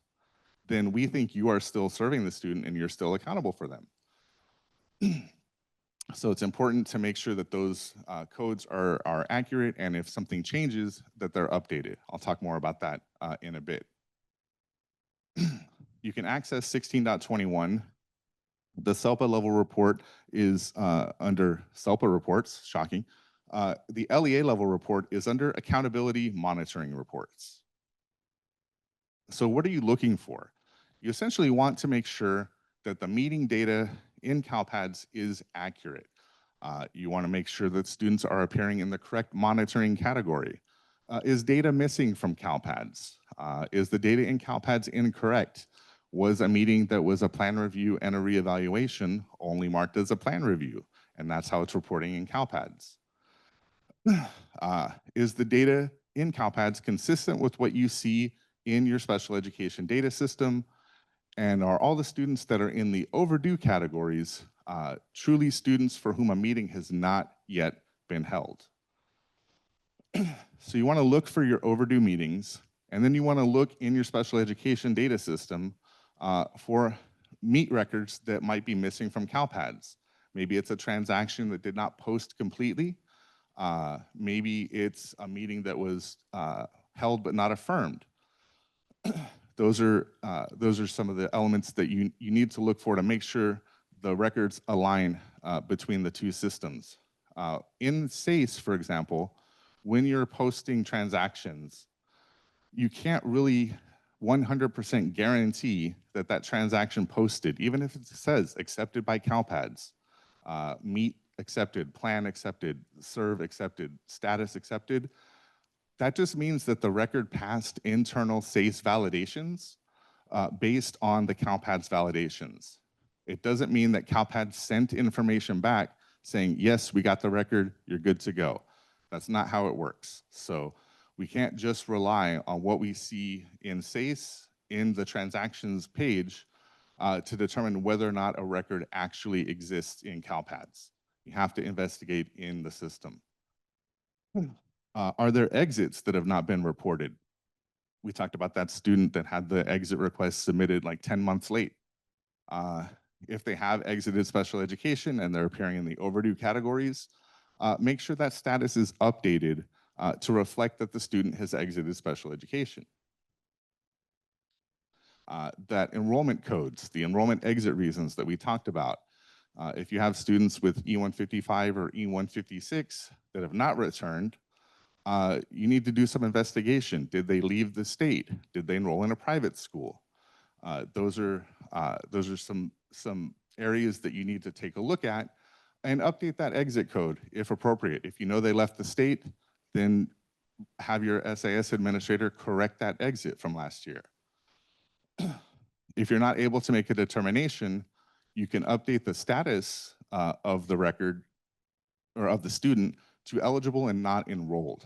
Speaker 1: then we think you are still serving the student and you're still accountable for them. So it's important to make sure that those codes are accurate, and if something changes, that they're updated. I'll talk more about that in a bit. You can access 16.21. The CELPA level report is under CELPA reports, shocking. The LEA level report is under accountability monitoring reports. So what are you looking for? You essentially want to make sure that the meeting data in CalPads is accurate. You want to make sure that students are appearing in the correct monitoring category. Is data missing from CalPads? Is the data in CalPads incorrect? Was a meeting that was a plan review and a reevaluation only marked as a plan review? And that's how it's reporting in CalPads. Is the data in CalPads consistent with what you see in your special education data system? And are all the students that are in the overdue categories truly students for whom a meeting has not yet been held? So you want to look for your overdue meetings, and then you want to look in your special education data system for meet records that might be missing from CalPads. Maybe it's a transaction that did not post completely. Maybe it's a meeting that was held but not affirmed. Those are some of the elements that you need to look for to make sure the records align between the two systems. In SACE, for example, when you're posting transactions, you can't really 100% guarantee that that transaction posted, even if it says accepted by CalPads, meet accepted, plan accepted, serve accepted, status accepted. That just means that the record passed internal SACE validations based on the CalPads validations. It doesn't mean that CalPads sent information back saying, yes, we got the record, you're good to go. That's not how it works. So we can't just rely on what we see in SACE in the transactions page to determine whether or not a record actually exists in CalPADS. You have to investigate in the system. Are there exits that have not been reported? We talked about that student that had the exit request submitted like 10 months late. If they have exited special education and they're appearing in the overdue categories, make sure that status is updated to reflect that the student has exited special education. That enrollment codes, the enrollment exit reasons that we talked about, if you have students with E155 or E156 that have not returned, you need to do some investigation. Did they leave the state? Did they enroll in a private school? Those are some areas that you need to take a look at and update that exit code if appropriate. If you know they left the state, then have your SAS administrator correct that exit from last year. If you're not able to make a determination, you can update the status of the record or of the student to eligible and not enrolled.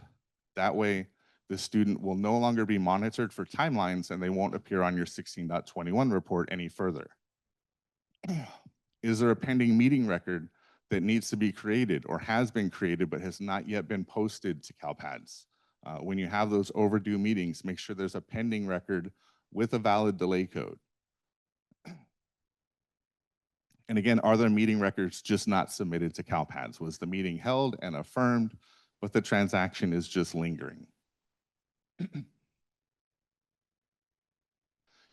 Speaker 1: That way, the student will no longer be monitored for timelines and they won't appear on your 16.21 report any further. Is there a pending meeting record that needs to be created or has been created but has not yet been posted to CalPADS? When you have those overdue meetings, make sure there's a pending record with a valid delay code. And again, are there meeting records just not submitted to CalPADS? Was the meeting held and affirmed, but the transaction is just lingering?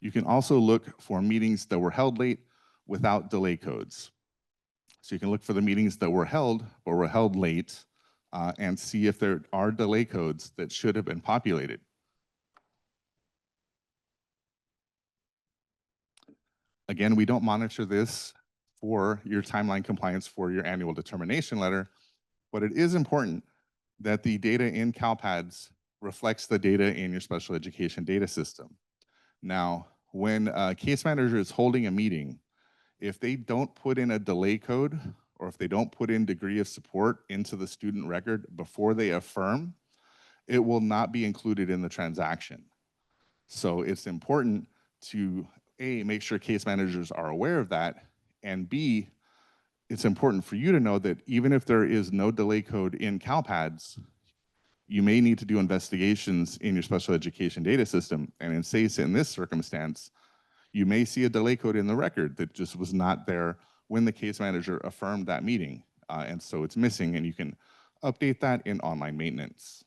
Speaker 1: You can also look for meetings that were held late without delay codes. So you can look for the meetings that were held but were held late and see if there are delay codes that should have been populated. Again, we don't monitor this for your timeline compliance for your annual determination letter, but it is important that the data in CalPADS reflects the data in your special education data system. Now, when a case manager is holding a meeting, if they don't put in a delay code or if they don't put in degree of support into the student record before they affirm, it will not be included in the transaction. So it's important to A, make sure case managers are aware of that, and B, it's important for you to know that even if there is no delay code in CalPADS, you may need to do investigations in your special education data system. And in SACE, in this circumstance, you may see a delay code in the record that just was not there when the case manager affirmed that meeting. And so it's missing, and you can update that in online maintenance.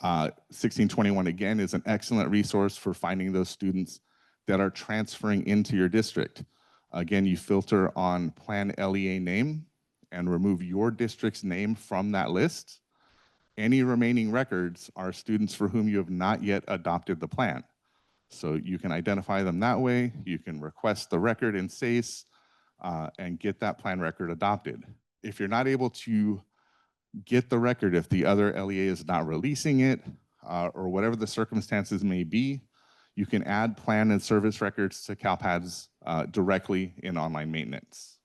Speaker 1: 1621, again, is an excellent resource for finding those students that are transferring into your district. Again, you filter on Plan LEA name and remove your district's name from that list. Any remaining records are students for whom you have not yet adopted the plan. So you can identify them that way. You can request the record in SACE and get that plan record adopted. If you're not able to get the record, if the other LEA is not releasing it or whatever the circumstances may be, you can add plan and service records to CalPADS directly in online maintenance.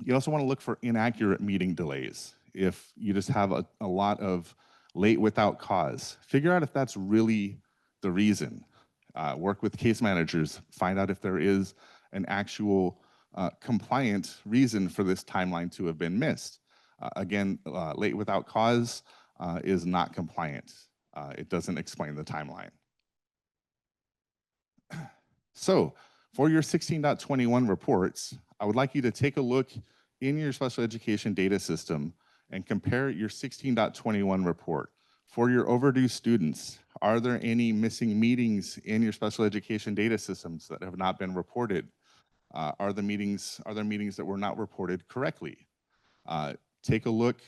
Speaker 1: You also want to look for inaccurate meeting delays. If you just have a lot of late without cause, figure out if that's really the reason. Work with case managers, find out if there is an actual compliant reason for this timeline to have been missed. Again, late without cause is not compliant. It doesn't explain the timeline. So for your 16.21 reports, I would like you to take a look in your special education data system and compare your 16.21 report. For your overdue students, are there any missing meetings in your special education data systems that have not been reported? Are there meetings that were not reported correctly? Take a look.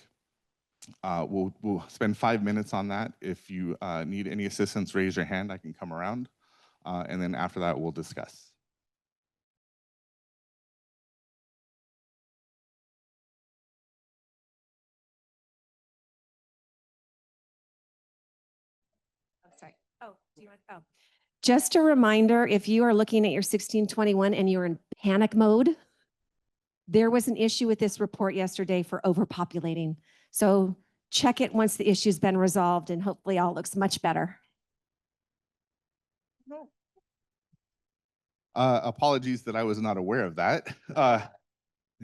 Speaker 1: We'll spend 5 minutes on that. If you need any assistance, raise your hand. I can come around. And then after that, we'll discuss.
Speaker 3: Oh, sorry. Oh, do you want? Oh, just a reminder, if you are looking at your 1621 and you're in panic mode, there was an issue with this report yesterday for overpopulating. So check it once the issue's been resolved and hopefully all looks much better.
Speaker 1: Apologies that I was not aware of that.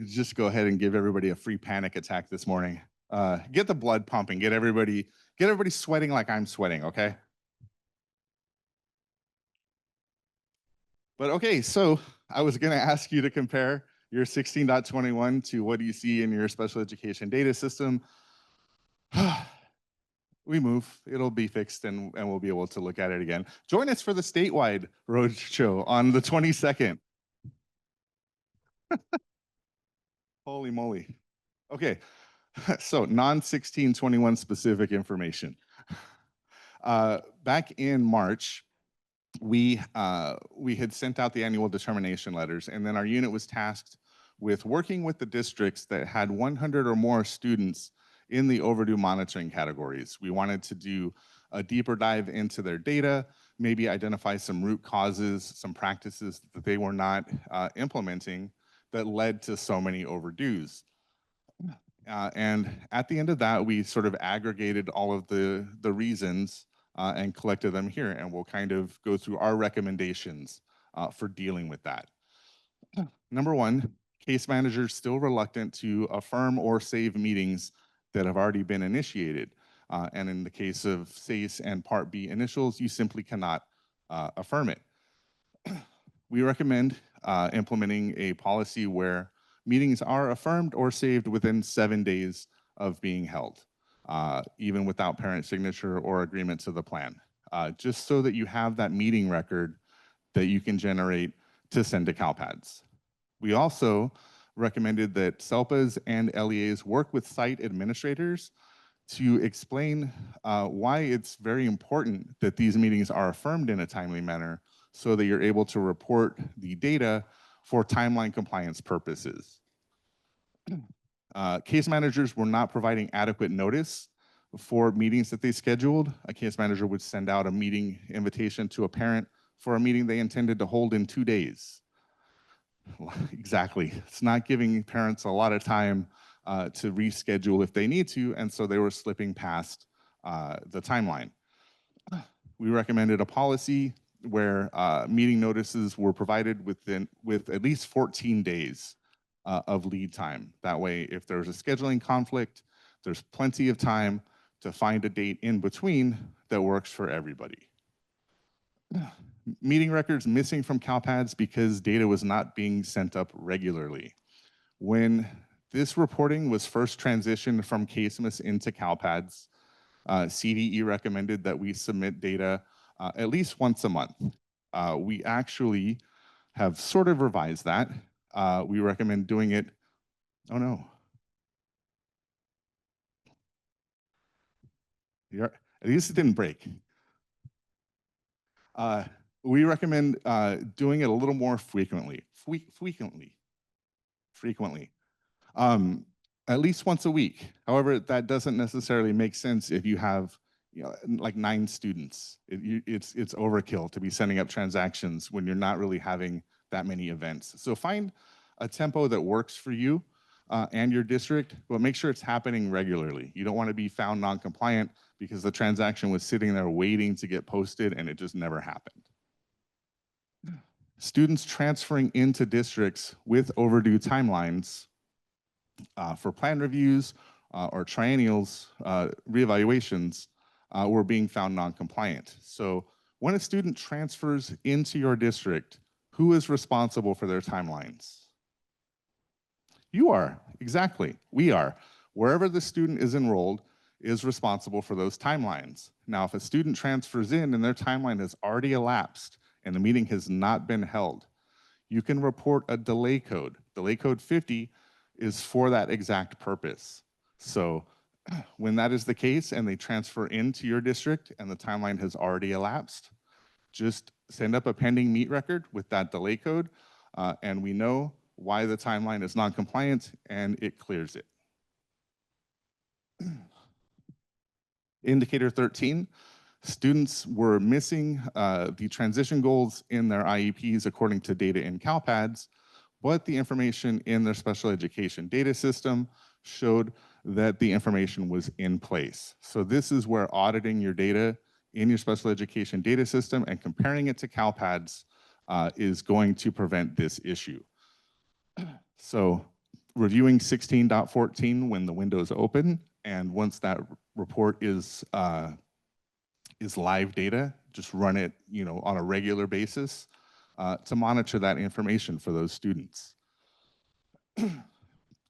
Speaker 1: Just go ahead and give everybody a free panic attack this morning. Get the blood pumping, get everybody sweating like I'm sweating, okay? But okay, so I was gonna ask you to compare your 16.21 to what do you see in your special education data system. We move, it'll be fixed and we'll be able to look at it again. Join us for the statewide roadshow on the 22nd. Holy moly. Okay, so non-1621 specific information. Back in March, we had sent out the annual determination letters, and then our unit was tasked with working with the districts that had 100 or more students in the overdue monitoring categories. We wanted to do a deeper dive into their data, maybe identify some root causes, some practices that they were not implementing that led to so many overdues. And at the end of that, we sort of aggregated all of the reasons and collected them here, and we'll kind of go through our recommendations for dealing with that. Number one, case managers still reluctant to affirm or save meetings that have already been initiated. And in the case of SACE and Part B initials, you simply cannot affirm it. We recommend implementing a policy where meetings are affirmed or saved within 7 days of being held, even without parent signature or agreement to the plan, just so that you have that meeting record that you can generate to send to CALPADS. We also recommended that CELPAs and LEAs work with site administrators to explain why it's very important that these meetings are affirmed in a timely manner so that you're able to report the data for timeline compliance purposes. Case managers were not providing adequate notice for meetings that they scheduled. A case manager would send out a meeting invitation to a parent for a meeting they intended to hold in 2 days. Exactly. It's not giving parents a lot of time to reschedule if they need to, and so they were slipping past the timeline. We recommended a policy where meeting notices were provided with at least 14 days of lead time. That way, if there's a scheduling conflict, there's plenty of time to find a date in between that works for everybody. Meeting records missing from CalPads because data was not being sent up regularly. When this reporting was first transitioned from CaseMIS into CalPads, CDE recommended that we submit data at least once a month. We actually have sort of revised that. We recommend doing it, oh no. At least it didn't break. We recommend doing it a little more frequently. Frequently. At least once a week. However, that doesn't necessarily make sense if you have like 9 students. It's overkill to be sending up transactions when you're not really having that many events. So find a tempo that works for you and your district, but make sure it's happening regularly. You don't want to be found non-compliant because the transaction was sitting there waiting to get posted and it just never happened. Students transferring into districts with overdue timelines for plan reviews or triennials, reevaluations, were being found non-compliant. So when a student transfers into your district, who is responsible for their timelines? You are, exactly, we are. Wherever the student is enrolled is responsible for those timelines. Now, if a student transfers in and their timeline has already elapsed and the meeting has not been held, you can report a delay code. Delay code 50 is for that exact purpose. So when that is the case and they transfer into your district and the timeline has already elapsed, just send up a pending meet record with that delay code and we know why the timeline is non-compliant and it clears it. Indicator 13, students were missing the transition goals in their IEPs according to data in CalPads, but the information in their special education data system showed that the information was in place. So this is where auditing your data in your special education data system and comparing it to CalPads is going to prevent this issue. So reviewing 16.14 when the window is open, and once that report is live data, just run it, on a regular basis to monitor that information for those students.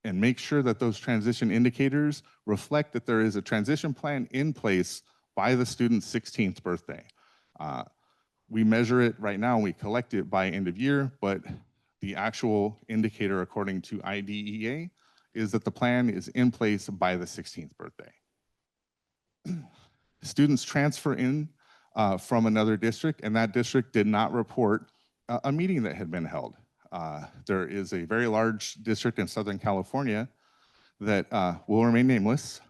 Speaker 1: And make sure that those transition indicators reflect that there is a transition plan in place by the student's 16th birthday. We measure it right now, we collect it by end of year, but the actual indicator according to IDEA is that the plan is in place by the 16th birthday. Students transfer in from another district, and that district did not report a meeting that had been held. There is a very large district in Southern California that will remain nameless.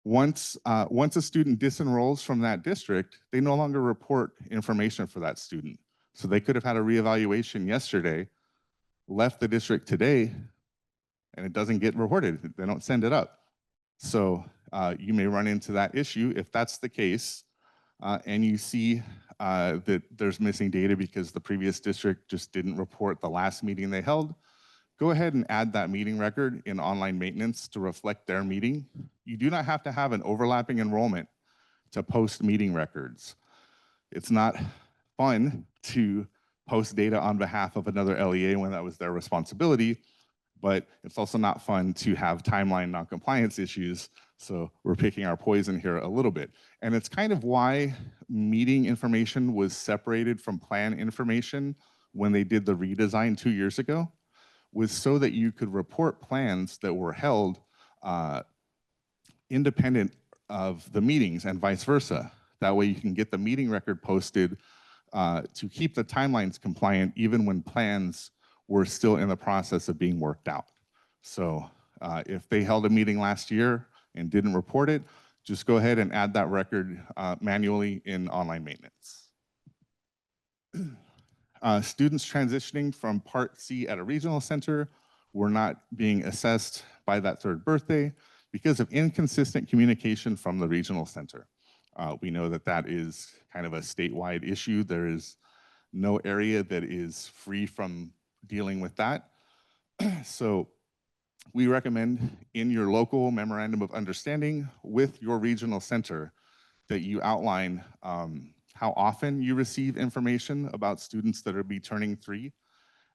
Speaker 1: Once a student disenrolls from that district, they no longer report information for that student. So they could have had a reevaluation yesterday, left the district today, and it doesn't get reported. They don't send it up. So you may run into that issue. If that's the case, and you see that there's missing data because the previous district just didn't report the last meeting they held, go ahead and add that meeting record in online maintenance to reflect their meeting. You do not have to have an overlapping enrollment to post meeting records. It's not fun to post data on behalf of another LEA when that was their responsibility, but it's also not fun to have timeline non-compliance issues. So we're picking our poison here a little bit. And it's kind of why meeting information was separated from plan information when they did the redesign 2 years ago, was so that you could report plans that were held independent of the meetings and vice versa. That way you can get the meeting record posted to keep the timelines compliant even when plans were still in the process of being worked out. So if they held a meeting last year and didn't report it, just go ahead and add that record manually in online maintenance. Students transitioning from Part C at a regional center were not being assessed by that third birthday because of inconsistent communication from the regional center. We know that that is kind of a statewide issue. There is no area that is free from dealing with that. So we recommend in your local memorandum of understanding with your regional center that you outline how often you receive information about students that are be turning 3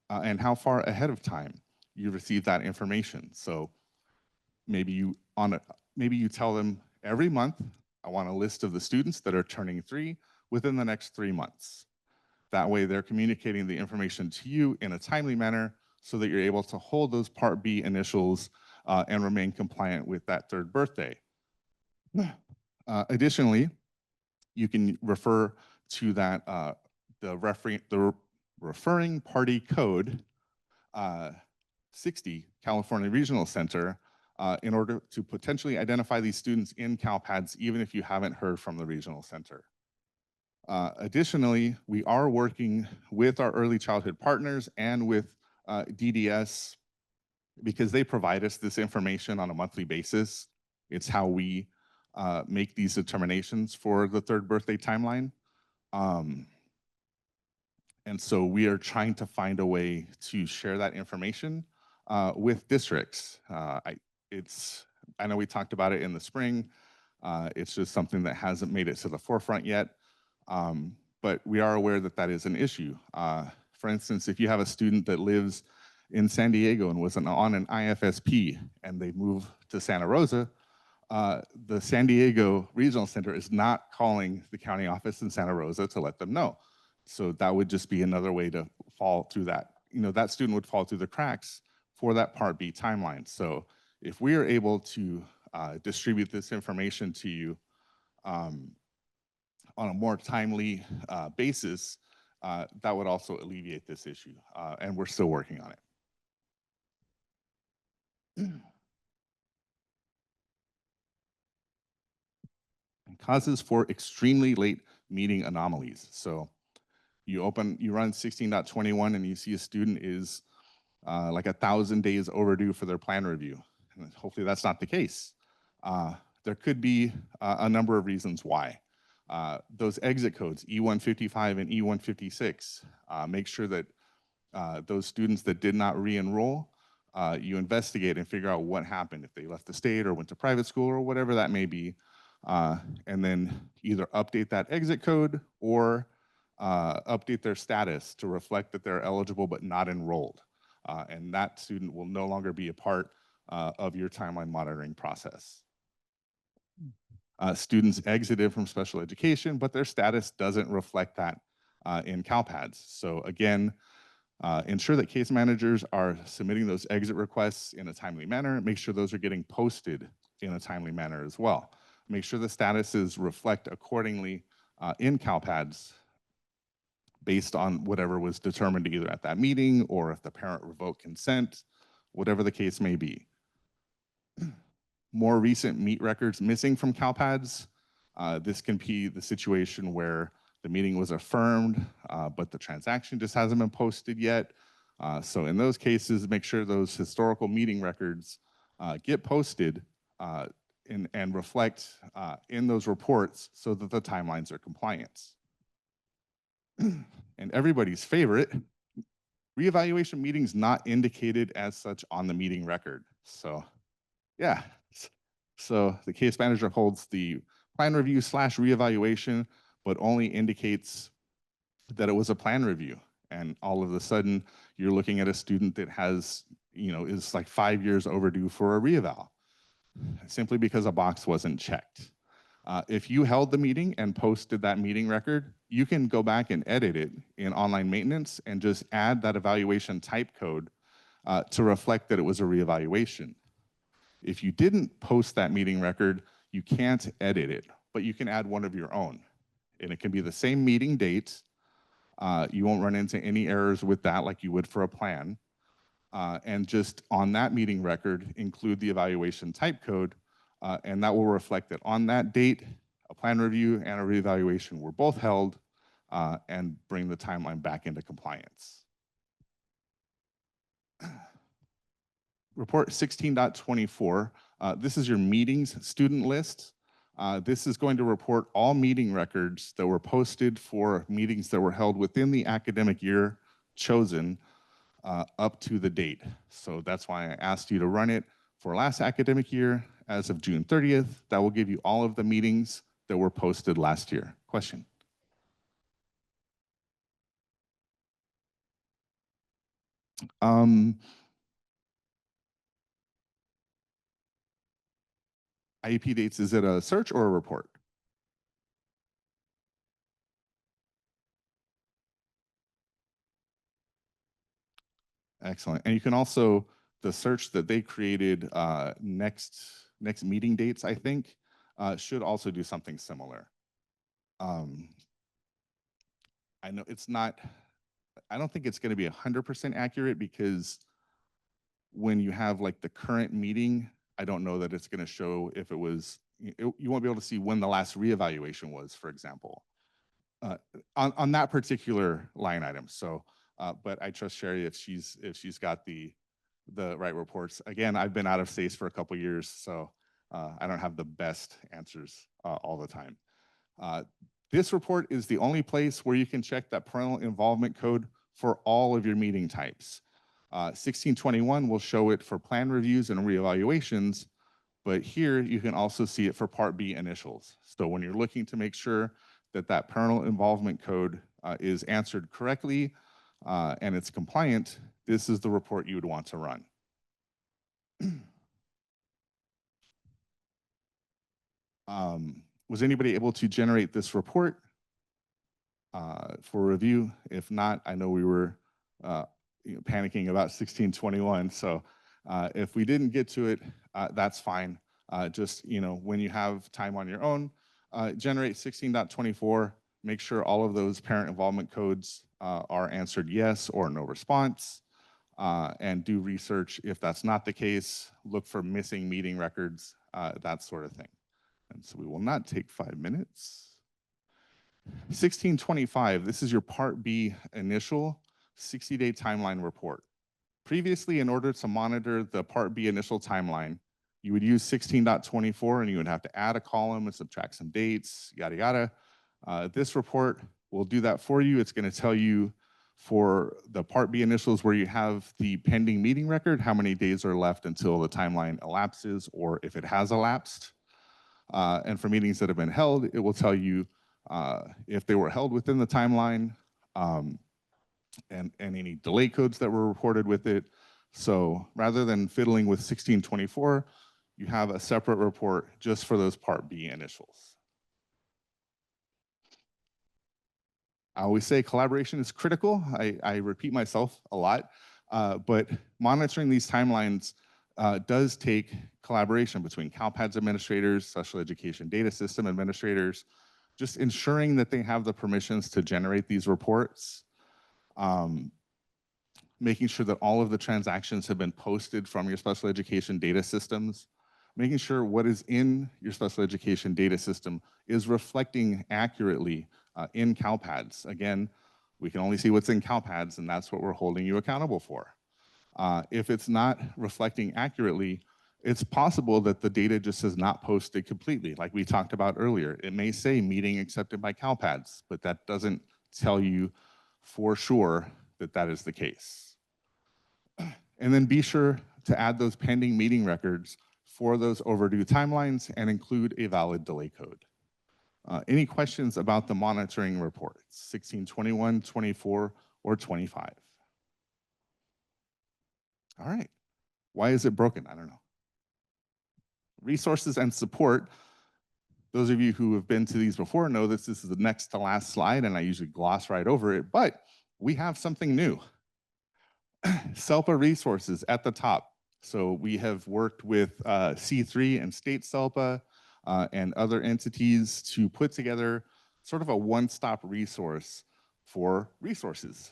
Speaker 1: and how far ahead of time you receive that information. So maybe you tell them every month, I want a list of the students that are turning 3 within the next 3 months. That way they're communicating the information to you in a timely manner so that you're able to hold those Part B initials and remain compliant with that third birthday. Additionally, you can refer to that the referring party code 60 California Regional Center in order to potentially identify these students in CALPADS even if you haven't heard from the regional center. Additionally, we are working with our early childhood partners and with DDS because they provide us this information on a monthly basis. It's how we make these determinations for the third birthday timeline. And so we are trying to find a way to share that information with districts. I know we talked about it in the spring. It's just something that hasn't made it to the forefront yet. But we are aware that that is an issue. For instance, if you have a student that lives in San Diego and was on an IFSP and they move to Santa Rosa, the San Diego Regional Center is not calling the county office in Santa Rosa to let them know. So that would just be another way to fall through that. That student would fall through the cracks for that Part B timeline. So if we are able to distribute this information to you on a more timely basis, that would also alleviate this issue. And we're still working on it. Causes for extremely late meeting anomalies. So you run 16.21 and you see a student is like 1,000 days overdue for their plan review. And hopefully that's not the case. There could be a number of reasons why. Those exit codes, E155 and E156, make sure that those students that did not re-enroll, you investigate and figure out what happened, if they left the state or went to private school or whatever that may be, and then either update that exit code or update their status to reflect that they're eligible but not enrolled. And that student will no longer be a part of your timeline monitoring process. Students exited from special education, but their status doesn't reflect that in CALPADS. So again, ensure that case managers are submitting those exit requests in a timely manner. Make sure those are getting posted in a timely manner as well. Make sure the statuses reflect accordingly in CALPADS based on whatever was determined either at that meeting or if the parent revoked consent, whatever the case may be. More recent meet records missing from CALPADS. This can be the situation where the meeting was affirmed, but the transaction just hasn't been posted yet. So in those cases, make sure those historical meeting records get posted and reflect in those reports so that the timelines are compliant. And everybody's favorite, reevaluation meetings not indicated as such on the meeting record. So yeah, so the case manager holds the plan review / reevaluation, but only indicates that it was a plan review. And all of a sudden you're looking at a student that has, is like 5 years overdue for a reeval, simply because a box wasn't checked. If you held the meeting and posted that meeting record, you can go back and edit it in online maintenance and just add that evaluation type code to reflect that it was a reevaluation. If you didn't post that meeting record, you can't edit it, but you can add one of your own. And it can be the same meeting date. You won't run into any errors with that like you would for a plan. And just on that meeting record, include the evaluation type code, and that will reflect that on that date, a plan review and a reevaluation were both held, and bring the timeline back into compliance. Report 16.24, this is your meetings student list. This is going to report all meeting records that were posted for meetings that were held within the academic year chosen up to the date. So that's why I asked you to run it for last academic year as of June 30th. That will give you all of the meetings that were posted last year. Question? IEP dates, is it a search or a report? Excellent. And you can also, the search that they created, next meeting dates, I think, should also do something similar. I know it's not, I don't think it's going to be 100% accurate, because when you have like the current meeting, I don't know that it's going to show if it was, you won't be able to see when the last reevaluation was, for example, on that particular line item. So, but I trust Sherry if she's got the right reports. Again, I've been out of SACE for a couple of years, so I don't have the best answers all the time. This report is the only place where you can check that parental involvement code for all of your meeting types. 1621 will show it for plan reviews and reevaluations, but here you can also see it for Part B initials. So when you're looking to make sure that that parental involvement code is answered correctly and it's compliant, this is the report you would want to run. Was anybody able to generate this report for review? If not, I know we were panicking about 1621. So if we didn't get to it, that's fine. Just, when you have time on your own, generate 16.24, make sure all of those parent involvement codes are answered yes or no response, and do research. If that's not the case, look for missing meeting records, that sort of thing. And so we will not take 5 minutes. 1625, this is your Part B initial 60-day timeline report. Previously, in order to monitor the Part B initial timeline, you would use 16.24 and you would have to add a column and subtract some dates, yada, yada. This report will do that for you. It's going to tell you for the Part B initials where you have the pending meeting record, how many days are left until the timeline elapses or if it has elapsed. And for meetings that have been held, it will tell you if they were held within the timeline and any delay codes that were reported with it. So rather than fiddling with 1624, you have a separate report just for those Part B initials. I always say collaboration is critical. I repeat myself a lot, but monitoring these timelines does take collaboration between CALPADS administrators, special education data system administrators, just ensuring that they have the permissions to generate these reports, making sure that all of the transactions have been posted from your special education data systems, making sure what is in your special education data system is reflecting accurately in CALPADS. Again, we can only see what's in CALPADS, and that's what we're holding you accountable for. If it's not reflecting accurately, it's possible that the data just is not posted completely, like we talked about earlier. It may say meeting accepted by CALPADS, but that doesn't tell you for sure that that is the case. And then be sure to add those pending meeting records for those overdue timelines and include a valid delay code. Any questions about the monitoring reports, 16, 21, 24, or 25? All right. Why is it broken? I don't know. Resources and support. Those of you who have been to these before know this is the next to last slide, and I usually gloss right over it, but we have something new. CELPA resources at the top. So we have worked with C3 and State CELPA and other entities to put together sort of a one-stop resource for resources.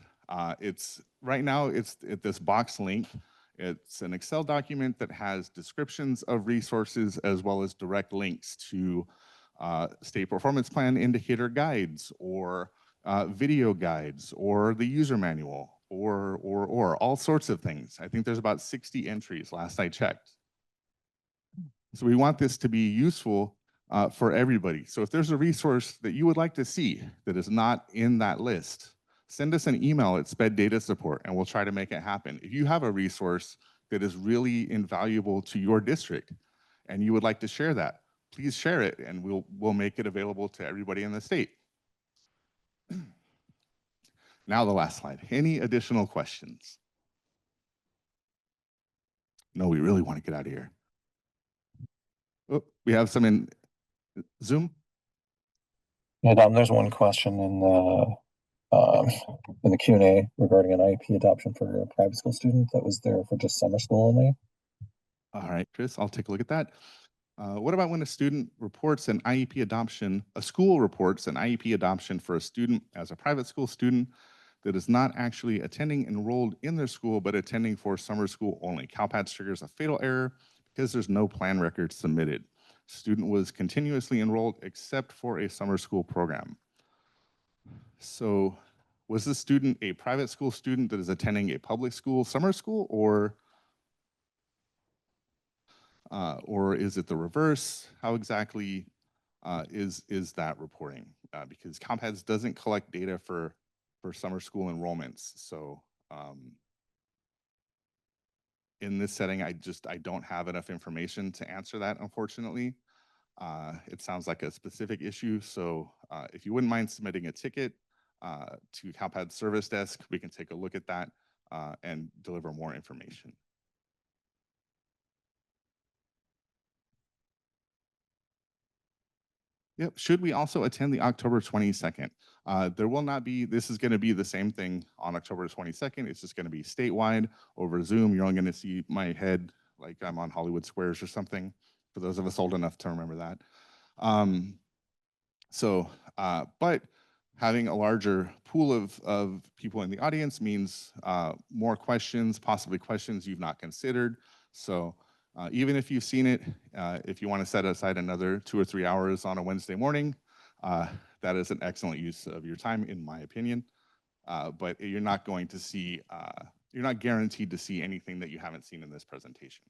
Speaker 1: Right now it's at this box link. It's an Excel document that has descriptions of resources as well as direct links to state performance plan indicator guides or video guides or the user manual or all sorts of things. I think there's about 60 entries last I checked. So we want this to be useful for everybody. So if there's a resource that you would like to see that is not in that list, send us an email at SPED Data Support and we'll try to make it happen. If you have a resource that is really invaluable to your district and you would like to share that, please share it and we'll make it available to everybody in the state. Now the last slide. Any additional questions? No, we really want to get out of here. Oh, we have some in Zoom.
Speaker 4: Yeah, Dom, there's one question in the Q&A regarding an IEP adoption for a private school student that was there for just summer school only.
Speaker 1: All right, Chris, I'll take a look at that. What about when a student reports an IEP adoption, a school reports an IEP adoption for a student as a private school student that is not actually attending enrolled in their school, but attending for summer school only? CALPADS triggers a fatal error because there's no plan record submitted. Student was continuously enrolled except for a summer school program. So was this student a private school student that is attending a public school summer school, or is it the reverse? How exactly is that reporting? Because CALPADS doesn't collect data for summer school enrollments. So in this setting, I don't have enough information to answer that, unfortunately. It sounds like a specific issue. So if you wouldn't mind submitting a ticket to CALPADS service desk, we can take a look at that and deliver more information. Yep. Should we also attend the October 22nd? There will not be, this is going to be the same thing on October 22nd. It's just going to be statewide over Zoom. You're only going to see my head like I'm on Hollywood Squares or something, for those of us old enough to remember that. But having a larger pool of people in the audience means more questions, possibly questions you've not considered. So even if you've seen it, if you want to set aside another 2 or 3 hours on a Wednesday morning, that is an excellent use of your time, in my opinion. But you're not going to see, you're not guaranteed to see anything that you haven't seen in this presentation.